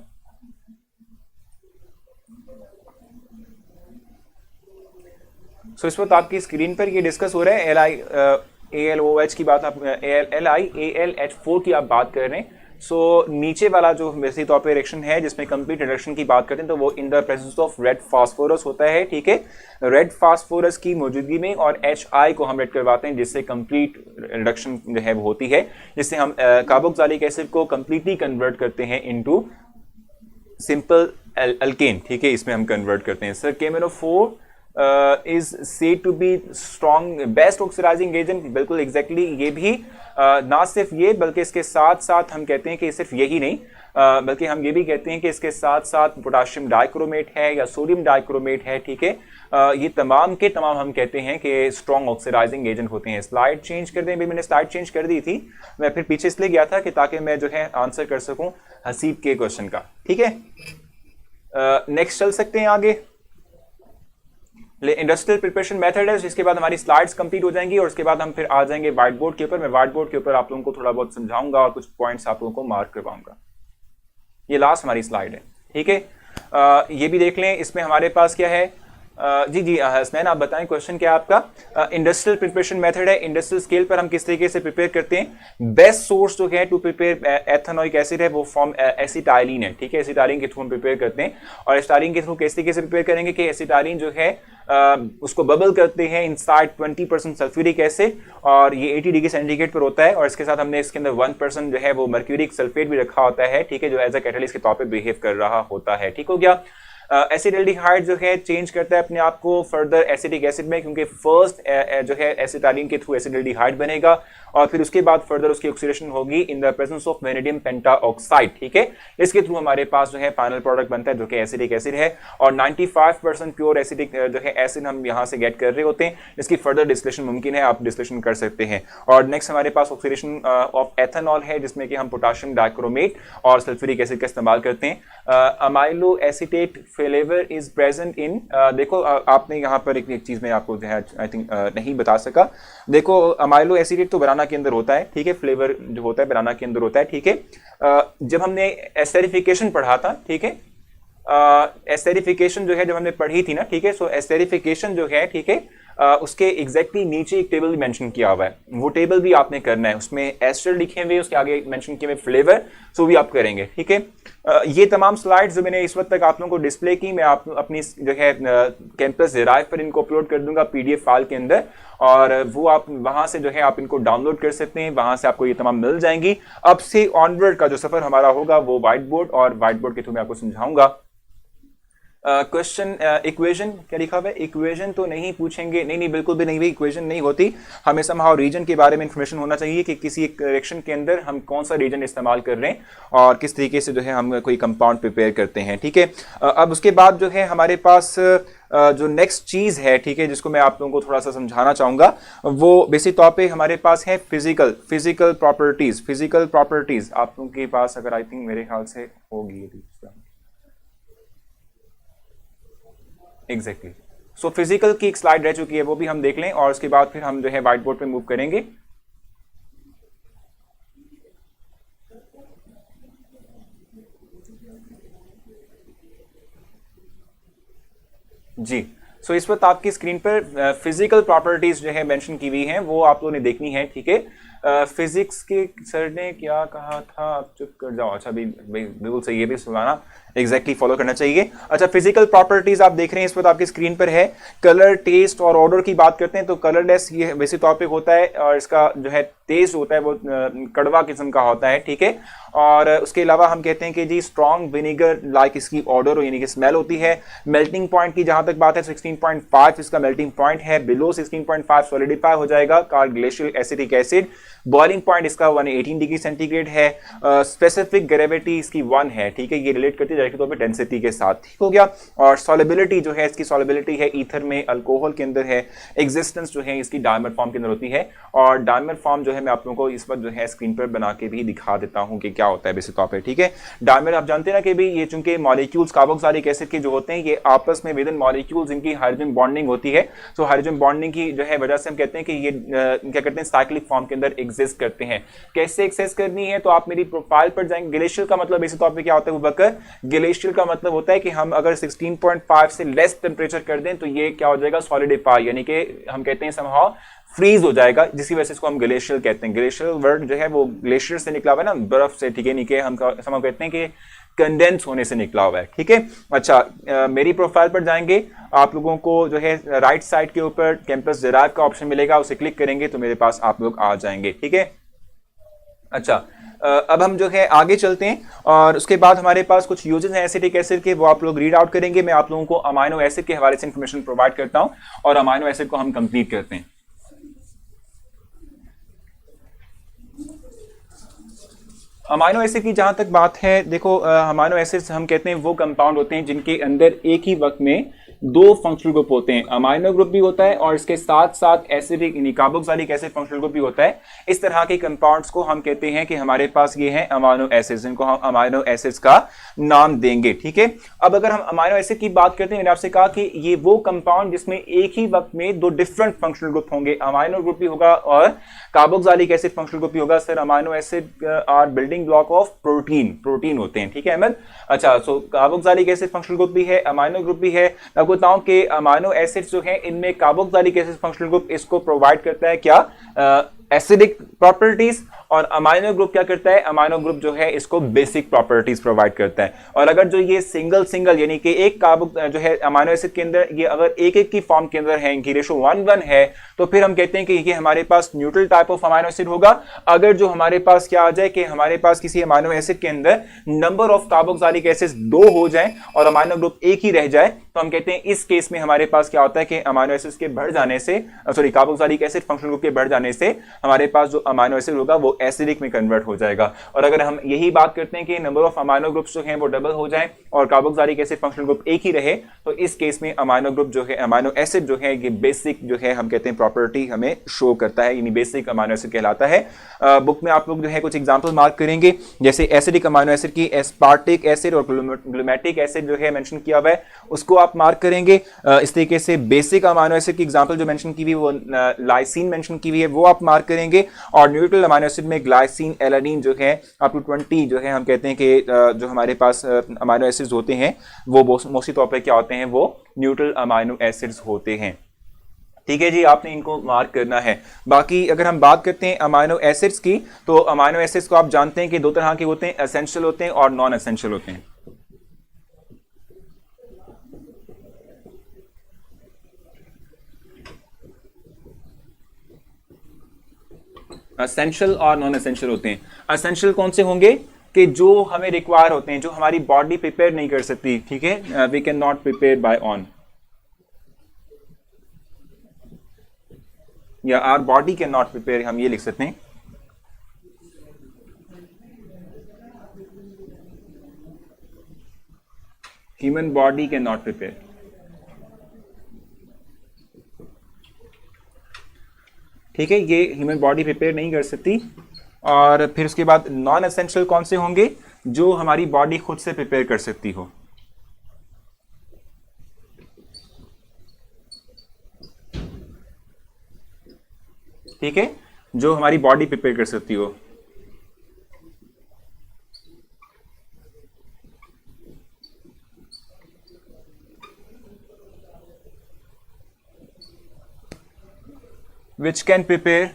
सो इस वक्त आपकी स्क्रीन पर ये डिस्कस हो रहा है LiAlOH की बात, आप LiAlH4 की आप बात कर रहे हैं। सो नीचे वाला जो वैसे तौर पे रिएक्शन है जिसमें कंप्लीट रिडक्शन की बात करते हैं तो वो इन the presence of red phosphorus होता है। ठीक है, रेड फास्फोरस की मौजूदगी में और HI को हम ऐड करवाते हैं जिससे कंप्लीट रिडक्शन जो है वो होती है, जिससे हम कार्बोक्सिलिक एसिड को कंप्लीटली कन्वर्ट करते हैं इनटू सिंपल अल्केन, ठीक है, इसमें हम कन्वर्ट करते हैं। Sir KMnO4 is said to be strong best oxidising agent, बिल्कुल एग्जैक्टली ये भी ना सिर्फ ये बल्कि इसके साथ साथ हम कहते हैं कि सिर्फ यही नहीं बल्कि हम ये भी कहते हैं कि इसके साथ साथ पोटाशियम डाइक्रोमेट है या सोडियम डाइक्रोमेट है, ठीक है, ये तमाम के तमाम हम कहते हैं कि स्ट्रॉन्ग ऑक्सीडाइजिंग एजेंट होते हैं। स्लाइड चेंज कर दें, भी मैंने स्लाइड चेंज कर दी थी, मैं फिर पीछे इसलिए गया था कि ताकि मैं जो है आंसर कर सकूं हसीब के क्वेश्चन का, ठीक है। नेक्स्ट चल सकते हैं आगे। इंडस्ट्रियल प्रिपरेशन मेथड है, जिसके बाद हमारी स्लाइड्स कंप्लीट हो जाएंगी और उसके बाद हम फिर आ जाएंगे व्हाइट बोर्ड के ऊपर। मैं व्हाइट बोर्ड के ऊपर आप लोगों को थोड़ा बहुत समझाऊंगा और कुछ पॉइंट्स आप लोगों को मार्क करवाऊंगा। ये लास्ट हमारी स्लाइड है, ठीक है। ये भी देख लें, इसमें हमारे पास क्या है। जी हसनैन आप बताएं क्वेश्चन क्या है आपका। इंडस्ट्रियल प्रिपरेशन मेथड है, इंडस्ट्रियल स्केल पर हम किस तरीके से प्रिपेयर करते हैं। बेस्ट सोर्स जो है टू प्रिपेयर एथेनोइक एसिड है वो फॉर्म एसिटाइलिन है, ठीक है। एसिटाइलिन के थ्रू हम प्रिपेयर करते हैं और एसिटाइलिन के थ्रू किस तरीके से प्रिपेयर करेंगे कि एसिटाइलिन जो है उसको बबल करते हैं इनसाइड 20% सल्फ्यूरिक एसिड और ये 80 डिग्री सेंटीग्रेड पर होता है और इसके साथ हमने इसके अंदर 1% जो है वो मर्क्यूरिक सल्फेट भी रखा होता है, ठीक है, जो एज अ कैटलिस्ट के तौर पे बिहेव कर रहा होता है, ठीक हो गया। एसिटाल्डिहाइड जो है चेंज करता है अपने आप को फर्दर एसिटिक एसिड में, क्योंकि फर्स्ट जो है एसिटाइलिन के थ्रू एसिटाल्डिहाइड बनेगा और फिर उसके बाद फर्दर उसकी ऑक्सीडेशन होगी इन the presence of vanadium pentoxide, ठीक है। इसके थ्रू हमारे पास जो है फाइनल प्रोडक्ट बनता है जो कि एसिटिक एसिड है और 95% प्योर एसिटिक जो है एसिड हम यहाँ से गेट कर रहे होते हैं। इसकी फर्दर डिस्टिलेशन मुमकिन है, आप डिस्टिलेशन कर सकते हैं। और नेक्स्ट हमारे पास ऑक्सीडेशन ऑफ एथेनॉल है जिसमें कि हम पोटाशियम डाइक्रोमेट और सल्फ्यूरिक एसिड का इस्तेमाल करते हैं। अमाइलो acetate flavour is present in, देखो आपने यहाँ पर एक चीज में आपको जो है आई थिंक नहीं बता सका। देखो अमाइलो एसीटेट तो बनाना के अंदर होता है, ठीक है, फ्लेवर जो होता है बनाना के अंदर होता है, ठीक है। जब हमने एस्टेरिफिकेशन पढ़ा था, ठीक है, एस्टेरिफिकेशन जो है जब हमने पढ़ी थी ना, ठीक है, सो एस्टेरिफिकेशन जो है, ठीक है, उसके एग्जैक्टली नीचे एक टेबल मेंशन किया हुआ है, वो टेबल भी आपने करना है, उसमें एस्टर लिखे हुए उसके आगे मेंशन किए हुए फ्लेवर, सो भी आप करेंगे, ठीक है। ये तमाम स्लाइड्स जो मैंने इस वक्त तक आप लोगों को डिस्प्ले की, मैं आप अपनी जो है कैंपस डेराइव पर इनको अपलोड कर दूंगा PDF फाइल के अंदर और वो आप वहां से जो है आप इनको डाउनलोड कर सकते हैं, वहां से आपको ये तमाम मिल जाएंगी। अब से ऑनवर्ड का जो सफर हमारा होगा वो व्हाइट बोर्ड और व्हाइट बोर्ड के थ्रू मैं आपको समझाऊंगा। क्वेश्चन इक्वेशन क्या लिखा हुआ है, इक्वेशन तो नहीं पूछेंगे, नहीं बिल्कुल भी नहीं, भी इक्वेशन नहीं होती। हमें समहाउ रीजन के बारे में इंफॉर्मेशन होना चाहिए कि किसी एक रिएक्शन के अंदर हम कौन सा रीजन इस्तेमाल कर रहे हैं और किस तरीके से जो है हम कोई कंपाउंड प्रिपेयर करते हैं, ठीक है। अब उसके बाद जो है हमारे पास जो नेक्स्ट चीज है, ठीक है, जिसको मैं आप लोगों को थोड़ा सा समझाना चाहूंगा, वो बेसिक तौर पे हमारे पास है फिजिकल प्रॉपर्टीज आप लोगों के पास अगर आई थिंक मेरे ख्याल से होगी एग्जैक्टली। सो फिजिकल की एक स्लाइड रह चुकी है, वो भी हम देख लें और उसके बाद फिर हम जो है व्हाइट बोर्ड पे मूव करेंगे। जी सो इस वक्त आपकी स्क्रीन पर फिजिकल प्रॉपर्टीज जो है मेंशन की हुई हैं, वो आप लोगों ने देखनी है, ठीक है। फिजिक्स के सर ने क्या कहा था, आप चुप कर जाओ। अच्छा बिल्कुल सही, ये भी सुनाना एग्जैक्टली फॉलो करना चाहिए। अच्छा फिजिकल प्रॉपर्टीज आप देख रहे हैं इस वक्त आपकी स्क्रीन पर है। कलर, टेस्ट और ऑर्डर की बात करते हैं तो कलरलेस ये वैसे टॉपिक होता है और इसका जो है टेस्ट होता है वो कड़वा किस्म का होता है, ठीक है। और उसके अलावा हम कहते हैं कि जी स्ट्रॉन्ग विनेगर लाइक इसकी ऑर्डर यानी कि स्मेल होती है। मेल्टिंग पॉइंट की जहां तक बात है 16.5 इसका मेल्टिंग पॉइंट है, बिलो 16.5 सॉलिडिफाई हो जाएगा carb glacial acetic acid. Boiling point इसका 118 डिग्री सेंटीग्रेड है। स्पेसिफिक ग्रेविटी इसकी 1 है, ठीक है, ये रिलेट करती है डायरेक्ट तौर पे डेंसिटी के साथ, ठीक हो गया। और सॉलिबिलिटी जो है इसकी सॉलिबिलिटी है ईथर में, अल्कोहल के अंदर है। एग्जिस्टेंस जो है इसकी डायमर फॉर्म के अंदर होती है और डायमर फॉर्म जो है मैं आप लोगों को इस वक्त जो है स्क्रीन पर बना के भी दिखा देता हूं कि क्या होता है बेसिक तौर पे, ठीक है। डायमर आप जानते हैं ना कि भी ये चूंकि मॉलिक्यूल्स कार्बोक्सिलिक एसिड के जो होते हैं ये आपस में विद इन मॉलिक्यूल्स इनकी हाइड्रोजन बॉन्डिंग होती है। सो हाइड्रोजन बॉन्डिंग की जो है वजह से हम कहते हैं कि ये क्या करते हैं साइक्लिक फॉर्म के अंदर एग्जिस्ट करते हैं। कैसे एक्सेस करनी है तो आप मेरी प्रोफाइल पर जाएंगे। ग्लेशियल का मतलब बेसिक तौर पे क्या होता है बकर, ग्लेशियल का मतलब होता है कि हम अगर 16.5 से लेस टेम्परेचर कर दें तो ये क्या हो जाएगा सॉलिडिफाई, यानी कि हम कहते हैं समहाउ फ्रीज हो जाएगा, जिसकी वजह से इसको हम ग्लेशियल कहते हैं। ग्लेशियल वर्ड जो है वो ग्लेशियर से निकला हुआ है ना, बर्फ से, ठीक है, नहीं कि हम कहते हैं कि कंडेंस होने से निकला हुआ है, ठीक है। अच्छा मेरी प्रोफाइल पर जाएंगे, आप लोगों को जो है राइट साइड के ऊपर कैंपस डेराइव का ऑप्शन मिलेगा, उसे क्लिक करेंगे तो मेरे पास आप लोग आ जाएंगे, ठीक है। अच्छा अब हम जो है आगे चलते हैं और उसके बाद हमारे पास कुछ यूजेस हैं एसिटिक एसिड के, वो आप लोग रीड आउट करेंगे। मैं आप लोगों को अमाइनो एसिड के हवाले से इंफॉर्मेशन प्रोवाइड करता हूं और अमाइनो एसिड को हम कंप्लीट करते हैं। अमाइनो एसिड की जहां तक बात है, देखो अमाइनो एसिड्स हम कहते हैं वो कंपाउंड होते हैं जिनके अंदर एक ही वक्त में दो फंक्शनल ग्रुप होते हैं। अमाइनो ग्रुप भी होता है और इसके साथ साथ एसिडिक यानी कार्बोक्सिलिक एसिड फंक्शनल ग्रुप भी होता है। इस तरह के कंपाउंड्स को हम कहते हैं कि हमारे पास ये हैं अमाइनो एसिड्स, इनको हम अमाइनो एसिड्स का नाम देंगे। ठीक है, अब अगर हम अमाइनो एसिड की बात करते हैं, मैंने आपसे कहा कि ये वो कंपाउंड जिसमें एक ही वक्त में दो डिफरेंट फंक्शनल ग्रुप होंगे, अमाइनो ग्रुप भी होगा और कार्बोक्सिलिक एसिड फंक्शनल ग्रुप भी होगा। Sir amino acid are building block of protein होते हैं। ठीक है अहमद, अच्छा, so carboxylic acid functional group भी है, अमाइनो ग्रुप भी है। आपको बताऊं कि अमाइनो एसिड्स जो है इनमें कार्बोक्सिलिक एसिड फंक्शनल ग्रुप इसको प्रोवाइड करता है क्या, एसिडिक प्रॉपर्टीज, और अमाइनो ग्रुप क्या करता है, अमाइनो ग्रुप जो है इसको बेसिक प्रॉपर्टीज प्रोवाइड करता है। और अगर जो ये सिंगल यानी कि एक कार्बो जो है अमाइनो एसिड के अंदर ये अगर एक की फॉर्म के अंदर है, इनकी रेशो 1:1 है, तो फिर हम कहते हैं कि ये हमारे पास neutral type of amino acid होगा। अगर जो हमारे पास क्या आ जाए कि हमारे पास किसी अमाइनो एसिड के अंदर नंबर ऑफ कार्बोक्सिलिक एसिड्स 2 हो जाए और अमाइनो ग्रुप एक ही रह जाए, तो हम कहते हैं इस केस में हमारे पास क्या होता है कि अमाइनो एसिड्स के बढ़ जाने से, कार्बोक्सिलिक एसिड फंक्शनल ग्रुप के बढ़ जाने से हमारे पास जो अमाइनो एसिड होगा वो एसिडिक में कन्वर्ट हो जाएगा। और अगर हम यही बात करते हैं कि नंबर ऑफ अमाइनो ग्रुप्स जो हैं वो डबल हो जाए और कार्बोक्सिलिक एसिड फंक्शनल ग्रुप एक ही रहे, तो इस केस में अमाइनो ग्रुप जो है, अमाइनो एसिड जो है, ये बेसिक जो है हम कहते हैं प्रॉपर्टी हमें शो करता है, यानी बेसिक अमाइनो एसिड कहलाता है। बुक में आप लोग जो है कुछ एग्जांपल मार्क करेंगे, जैसे एसिडिक अमाइनो एसिड की एस्पार्टिक एसिड और ग्लूमेटिक एसिड जो है मेंशन किया हुआ है, उसको आप मार्क करेंगे। इस तरीके से बेसिक अमाइनो एसिड की एग्जांपल जो मेंशन की हुई वो लाइसिन मेंशन की हुई है, वो आप मार्क करेंगे। और न्यूट्रल अमाइनो एसिड में ग्लाइसिन, एलानिन जो है अप टू 20 जो है हम कहते हैं कि जो हमारे पास अमाइनो एसिड्स होते हैं वो मोस्टली तौर पे क्या होते हैं, वो न्यूट्रल अमाइनो एसिड्स होते हैं। ठीक है जी, आपने इनको मार्क करना है। बाकी अगर हम बात करते हैं अमाइनो एसिड्स की, तो अमाइनो एसिड्स को आप जानते हैं कि दो तरह के होते हैं, एसेंशियल होते हैं और नॉन एसेंशियल होते हैं। एसेंशियल और नॉन एसेंशियल होते हैं। एसेंशियल कौन से होंगे कि जो हमें रिक्वायर होते हैं, जो हमारी बॉडी प्रिपेयर नहीं कर सकती। ठीक है, we can not prepare by on, या our body can not prepare, हम ये लिख सकते हैं। Human body can not prepare. ठीक है, ये ह्यूमन बॉडी प्रिपेयर नहीं कर सकती। और फिर उसके बाद नॉन एसेंशियल कौन से होंगे, जो हमारी बॉडी खुद से प्रिपेयर कर सकती हो। ठीक है, जो हमारी बॉडी प्रिपेयर कर सकती हो। which can prepare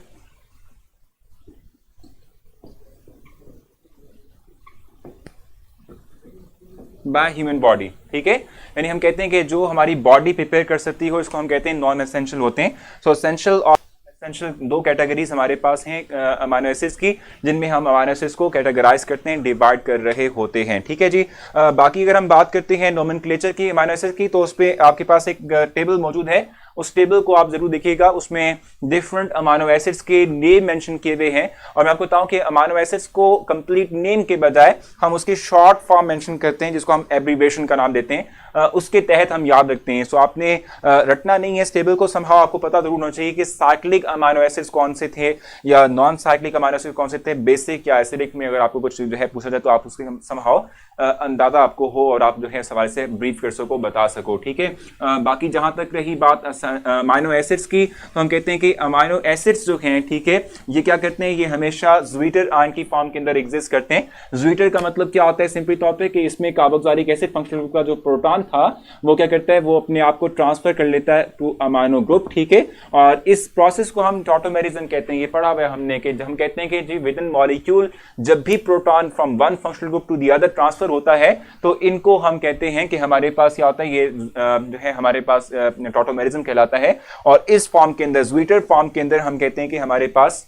by human body. ठीक है, यानी हम कहते हैं कि जो हमारी बॉडी प्रिपेयर कर सकती हो, इसको हम कहते हैं नॉन एसेंशियल होते हैं। सो एसेंशियल और एसेंशियल दो कैटेगरीज हमारे पास हैं अमाइनो एसिड्स की, जिनमें हम अमाइनो एसिड्स को कैटेगराइज करते हैं, डिवाइड कर रहे होते हैं। ठीक है जी, बाकी अगर हम बात करते हैं नोमेनक्लेचर की अमाइनो एसिड की, तो उस पर आपके पास एक टेबल मौजूद है, उस टेबल को आप जरूर देखिएगा। उसमें डिफरेंट अमाइनो एसिड्स के नेम मेंशन किए हुए हैं, और मैं आपको बताऊं कि अमाइनो एसिड्स को कंप्लीट नेम के बजाय हम उसकी शॉर्ट फॉर्म मेंशन करते हैं, जिसको हम एब्रीविएशन का नाम देते हैं, उसके तहत हम याद रखते हैं। सो आपने रटना नहीं है इस टेबल को, समहाउ आपको पता जरूर होना चाहिए कि साइक्लिक अमाइनो एसिड्स कौन से थे या नॉन साइक्लिक अमाइनो एसिड कौन से थे, बेसिक या एसिडिक में अगर आपको कुछ जो है पूछा जाए तो आप उसके समहाउ अंदाजा आपको हो और आप जो है सवाल से ब्रीफ कर सको, बता सको। ठीक है, बाकी जहां तक रही बात अमाइनो एसिड्स की, तो हम कहते हैं कि अमाइनो एसिड्स जो हैं, ठीक है, ये क्या करते हैं, ये हमेशा ज्वीटर आयन की फॉर्म के अंदर एग्जिस्ट करते हैं। ज्वीटर का मतलब क्या होता है, सिंपली तौर पे कि इसमें कार्बोक्सिलिक एसिड फंक्शनल ग्रुप का जो प्रोटॉन था वो क्या करता है, वो अपने आप को ट्रांसफर कर लेता है टू अमाइनो ग्रुप। ठीक है, और इस प्रोसेस को हम टॉटोमेरिज्म कहते हैं। ये पढ़ा हुआ है हमने कि हम कहते हैं कि जी विद इन मॉलिक्यूल जब भी proton from one functional group to the other transfer होता है, तो इनको हम कहते हैं कि हमारे पास क्या होता है, ये जो है हमारे पास टॉटोमेरिज्म कहलाता है। और इस फॉर्म के अंदर, ज्वीटर फॉर्म के अंदर हम कहते हैं कि हमारे पास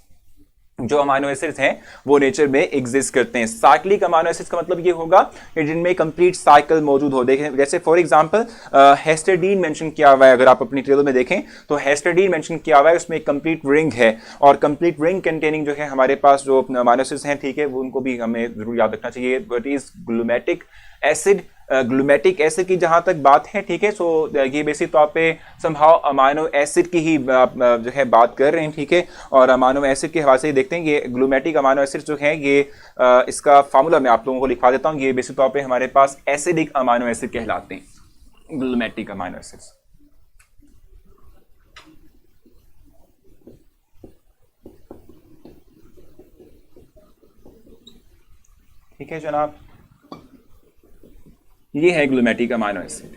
जो अमाइनो एसिड्स हैं वो नेचर में एग्जिस्ट करते हैं। साइक्लिक अमाइनो एसिड्स का मतलब ये होगा कि जिनमें कंप्लीट साइकिल मौजूद हो। देखें जैसे फॉर एग्जांपल हेस्टेडीन मेंशन किया हुआ है, अगर आप अपनी टेबल में देखें तो हेस्टेडीन मेंशन किया हुआ है, उसमें एक कंप्लीट रिंग है और कंप्लीट रिंग कंटेनिंग जो है हमारे पास जो अमाइनो एसिड्स हैं, ठीक है, वो उनको भी हमें जरूर याद रखना चाहिए। बट इज ग्लूमेटिक एसिड, ग्लूमेटिक एसिड की जहां तक बात है, ठीक है, सो ये बेसिक तौर पे समहाउ अमाइनो एसिड की ही जो है बात कर रहे हैं, ठीक है। और अमाइनो एसिड के हवाले से देखते हैं, ये ग्लूमेटिक अमाइनो एसिड जो है ये इसका फार्मूला मैं आप लोगों को लिखा देता हूं। ये बेसिक तौर पे हमारे पास एसिडिक अमाइनो एसिड कहलाते हैं, ग्लूमेटिक अमाइनो एसिड्स। ठीक है जनाब, ये है ग्लूमेटिक अमाइनो एसिड।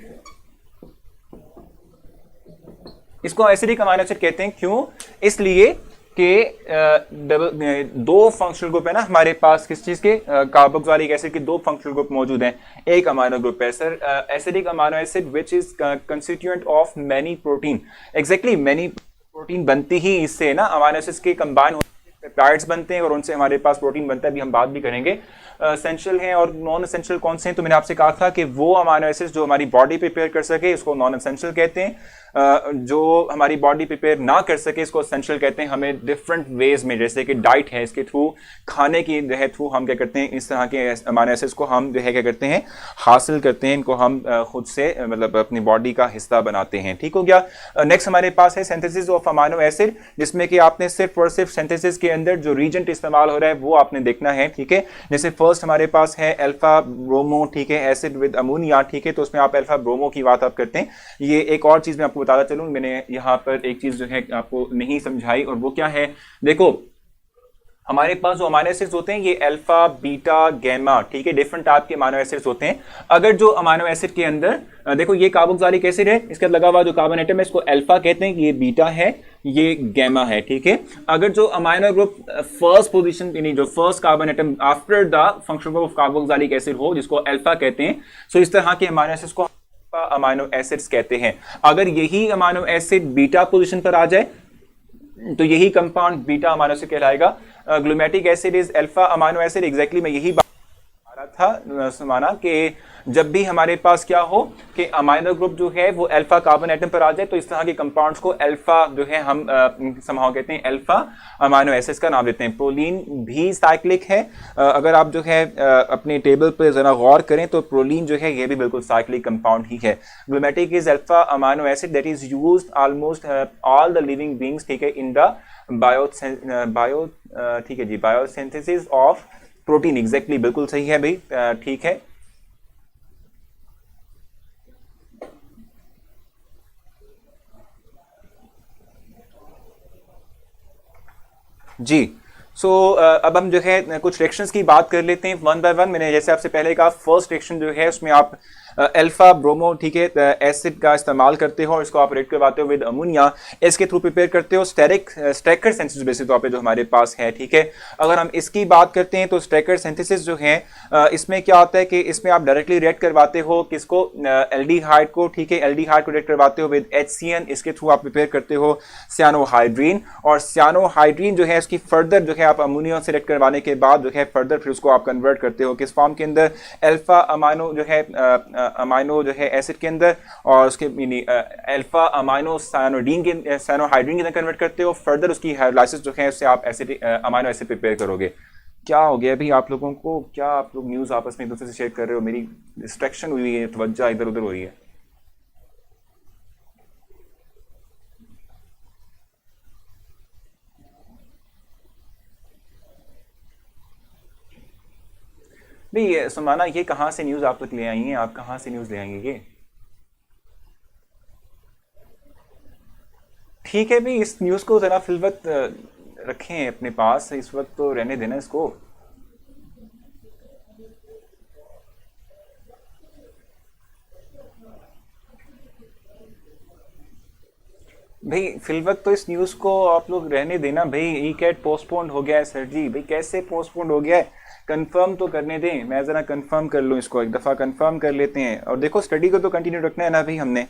इसको एसिडिक अमाइनो एसिड कहते हैं, क्यों? इसलिए कि दो फंक्शनल ग्रुप है ना हमारे पास, किस चीज के, कार्बोक्सिलिक एसिड के दो फंक्शनल ग्रुप मौजूद हैं। एक अमाइनो ग्रुप है sir acidic amino acid which is constituent of many protein. Exactly many protein बनती ही इससे ना, अमाइनो एसिड्स के कंबाइन पेप्टाइड्स बनते हैं और उनसे हमारे पास प्रोटीन बनता है, अभी हम बात भी करेंगे। एसेंशियल हैं और नॉन एसेंशियल कौन से हैं, तो मैंने आपसे कहा था कि वो अमाइनो एसिड्स जो हमारी बॉडी प्रिपेयर कर सके इसको नॉन एसेंशियल कहते हैं, जो हमारी बॉडी प्रिपेयर ना कर सके इसको एसेंशियल कहते हैं। हमें डिफरेंट वेज में, जैसे कि डाइट है, इसके थ्रू, खाने की जो है थ्रू हम क्या करते हैं, इस तरह के अमाइनो एसिड्स को हम जो है क्या करते हैं, हासिल करते हैं, इनको हम खुद से मतलब अपनी बॉडी का हिस्सा बनाते हैं। ठीक हो गया। नेक्स्ट हमारे पास है सिंथेसिस ऑफ अमाइनो एसिड, जिसमें कि आपने सिर्फ और सिर्फ सिंथेसिस के अंदर जो रीजेंट इस्तेमाल हो रहा है वो आपने देखना है, ठीक है। जैसे फर्स्ट हमारे पास है अल्फा ब्रोमो, ठीक है, एसिड विद अमोनिया, ठीक है, तो उसमें आप अल्फा ब्रोमो की बात आप करते हैं। ये एक और चीज मैं आपको बताता चलूं, मैंने यहां पर एक चीज जो है आपको नहीं समझाई, और वो क्या है, देखो हमारे पास जो अमाइनो एसिड्स होते हैं ये अल्फा, बीटा, गैमा, ठीक है, डिफरेंट टाइप के अमाइनो एसिड्स होते हैं। अगर जो अमाइनो एसिड के अंदर देखो ये कार्बोक्सिलिक एसिड है, इसके लगा हुआ जो कार्बन एटम है इसको अल्फा कहते हैं, ये बीटा है, ये गैमा है, ठीक है। अगर जो अमाइनो ग्रुप फर्स्ट पोजीशन यानी जो first carbon atom after the functional group of carboxylic acid हो, जिसको अल्फा कहते हैं, सो इस तरह के अमाइनो एसिड्स को अमाइनो एसिड्स कहते हैं। अगर यही अमाइनो एसिड बीटा पोजीशन पर आ जाए तो यही कंपाउंड बीटा अमाइनो एसिड कहलाएगा। Glumatic acid is alpha amino acid. Exactly मैं यही बात था माना कि जब भी हमारे पास क्या हो कि अमाइनो ग्रुप जो है वो अल्फा कार्बन एटम पर आ जाए तो इस तरह के कंपाउंड्स को अल्फा जो है हम समहाउ कहते हैं, अल्फा अमाइनो एसिड्स का नाम देते हैं। प्रोलीन भी साइक्लिक है। अगर आप जो है अपनी टेबल पर जरा गौर करें तो प्रोलीन जो है ये भी बिल्कुल साइक्लिक कंपाउंड ही है। Glumatic is alpha amino acid that is used almost all the living beings, ठीक है, इन द बायो ठीक है जी, बायोसिंथेसिस ऑफ प्रोटीन। एग्जैक्टली बिल्कुल सही है भाई, ठीक है। जी सो अब हम जो है कुछ रिएक्शंस की बात कर लेते हैं वन बाय वन। मैंने जैसे आपसे पहले कहा फर्स्ट रिएक्शन जो है उसमें आप अल्फा ब्रोमो, ठीक है, एसिड का इस्तेमाल करते हो, इसको आप रिएक्ट करवाते हो विद अमोनिया, इसके थ्रू प्रिपेयर करते हो स्टैकर सिंथेसिस बेसिस तौर पे जो हमारे पास है, ठीक है। अगर हम इसकी बात करते हैं तो स्टैकर सिंथेसिस जो है इसमें क्या होता है कि इसमें आप डायरेक्टली रिएक्ट करवाते हो किसको, एल्डिहाइड को, ठीक है, एल्डिहाइड को रिएक्ट करवाते हो विद HCN, इसके थ्रू आप प्रिपेयर करते हो सियानोहाइड्रीन, और सियानोहाइड्रीन जो है इसकी फर्दर जो है आप अमोनिया से रिएक्ट करवाने के बाद जो है फर्दर फिर उसको आप कन्वर्ट करते हो किस फॉर्म के अंदर, अल्फा अमाइनो जो है अमाइनो जो है एसिड के अंदर, और उसके अल्फा अमाइनो साइनोडीन के साइनोहाइड्रीन के अंदर कन्वर्ट करते हो। फर्दर उसकी हाइड्रोलाइसिस जो है उससे आप एसिड अमाइनो एसिड प्रिपेयर करोगे। क्या हो गया अभी आप लोगों को, क्या आप लोग न्यूज़ आपस में एक दूसरे से शेयर कर रहे हो, मेरी डिस्ट्रैक्शन हुई है, तवज्जो इधर उधर हो रही है। नहीं ये सुमाना, ये कहाँ से न्यूज़ आप तक ले आई हैं, आप कहाँ से न्यूज़ ले आएंगे ये? ठीक है भाई, इस न्यूज़ को ज़रा फिल वक्त रखें अपने पास, इस वक्त तो रहने देना इसको। भाई फिल वक्त तो इस न्यूज़ को आप लोग रहने देना भाई। ई कैट पोस्टपोन्ड हो गया है सर जी। भाई कैसे पोस्टपोन्ड हो गया है, कंफर्म तो करने दें, मैं ज़रा कंफर्म कर लूँ इसको, एक दफ़ा कंफर्म कर लेते हैं। और देखो स्टडी को तो कंटिन्यू रखना है ना भाई हमने,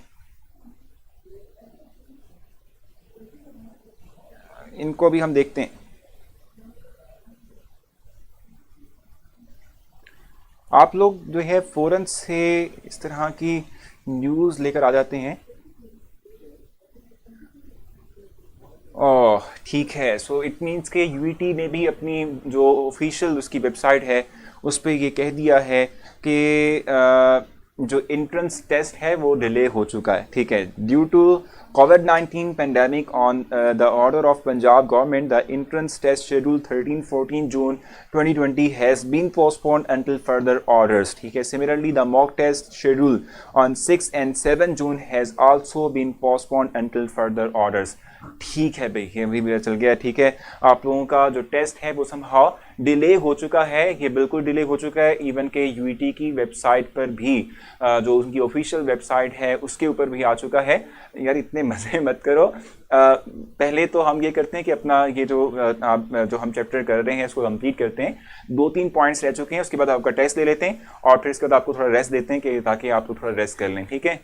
इनको भी हम देखते हैं। आप लोग जो है फ़ौरन से इस तरह की न्यूज़ लेकर आ जाते हैं। ओह ठीक है, सो इट मीन्स के यूईटी ने भी अपनी जो ऑफिशियल उसकी वेबसाइट है उस पर ये कह दिया है कि जो एंट्रेंस टेस्ट है वो डिले हो चुका है। ठीक है, due to COVID-19 pandemic on the order of Punjab government, the entrance test schedule 13-14 June 2020 has been postponed until further orders. ठीक है, similarly the mock test schedule on 6 and 7 June has also been postponed until further orders. ठीक है भाई, ये भी पता चल गया। ठीक है, आप लोगों का जो टेस्ट है वो समहाउ डिले हो चुका है, ये बिल्कुल डिले हो चुका है। इवन के यूईटी की वेबसाइट पर भी जो उनकी ऑफिशियल वेबसाइट है उसके ऊपर भी आ चुका है। यार इतने मज़े मत करो। पहले तो हम ये करते हैं कि अपना ये जो हम चैप्टर कर रहे हैं इसको कंप्लीट करते हैं। 2-3 पॉइंट्स रह चुके हैं, उसके बाद आपका टेस्ट ले लेते हैं और फिर इसके बाद आपको थोड़ा रेस्ट देते हैं कि ताकि आप लोग थोड़ा रेस्ट कर लें। ठीक है।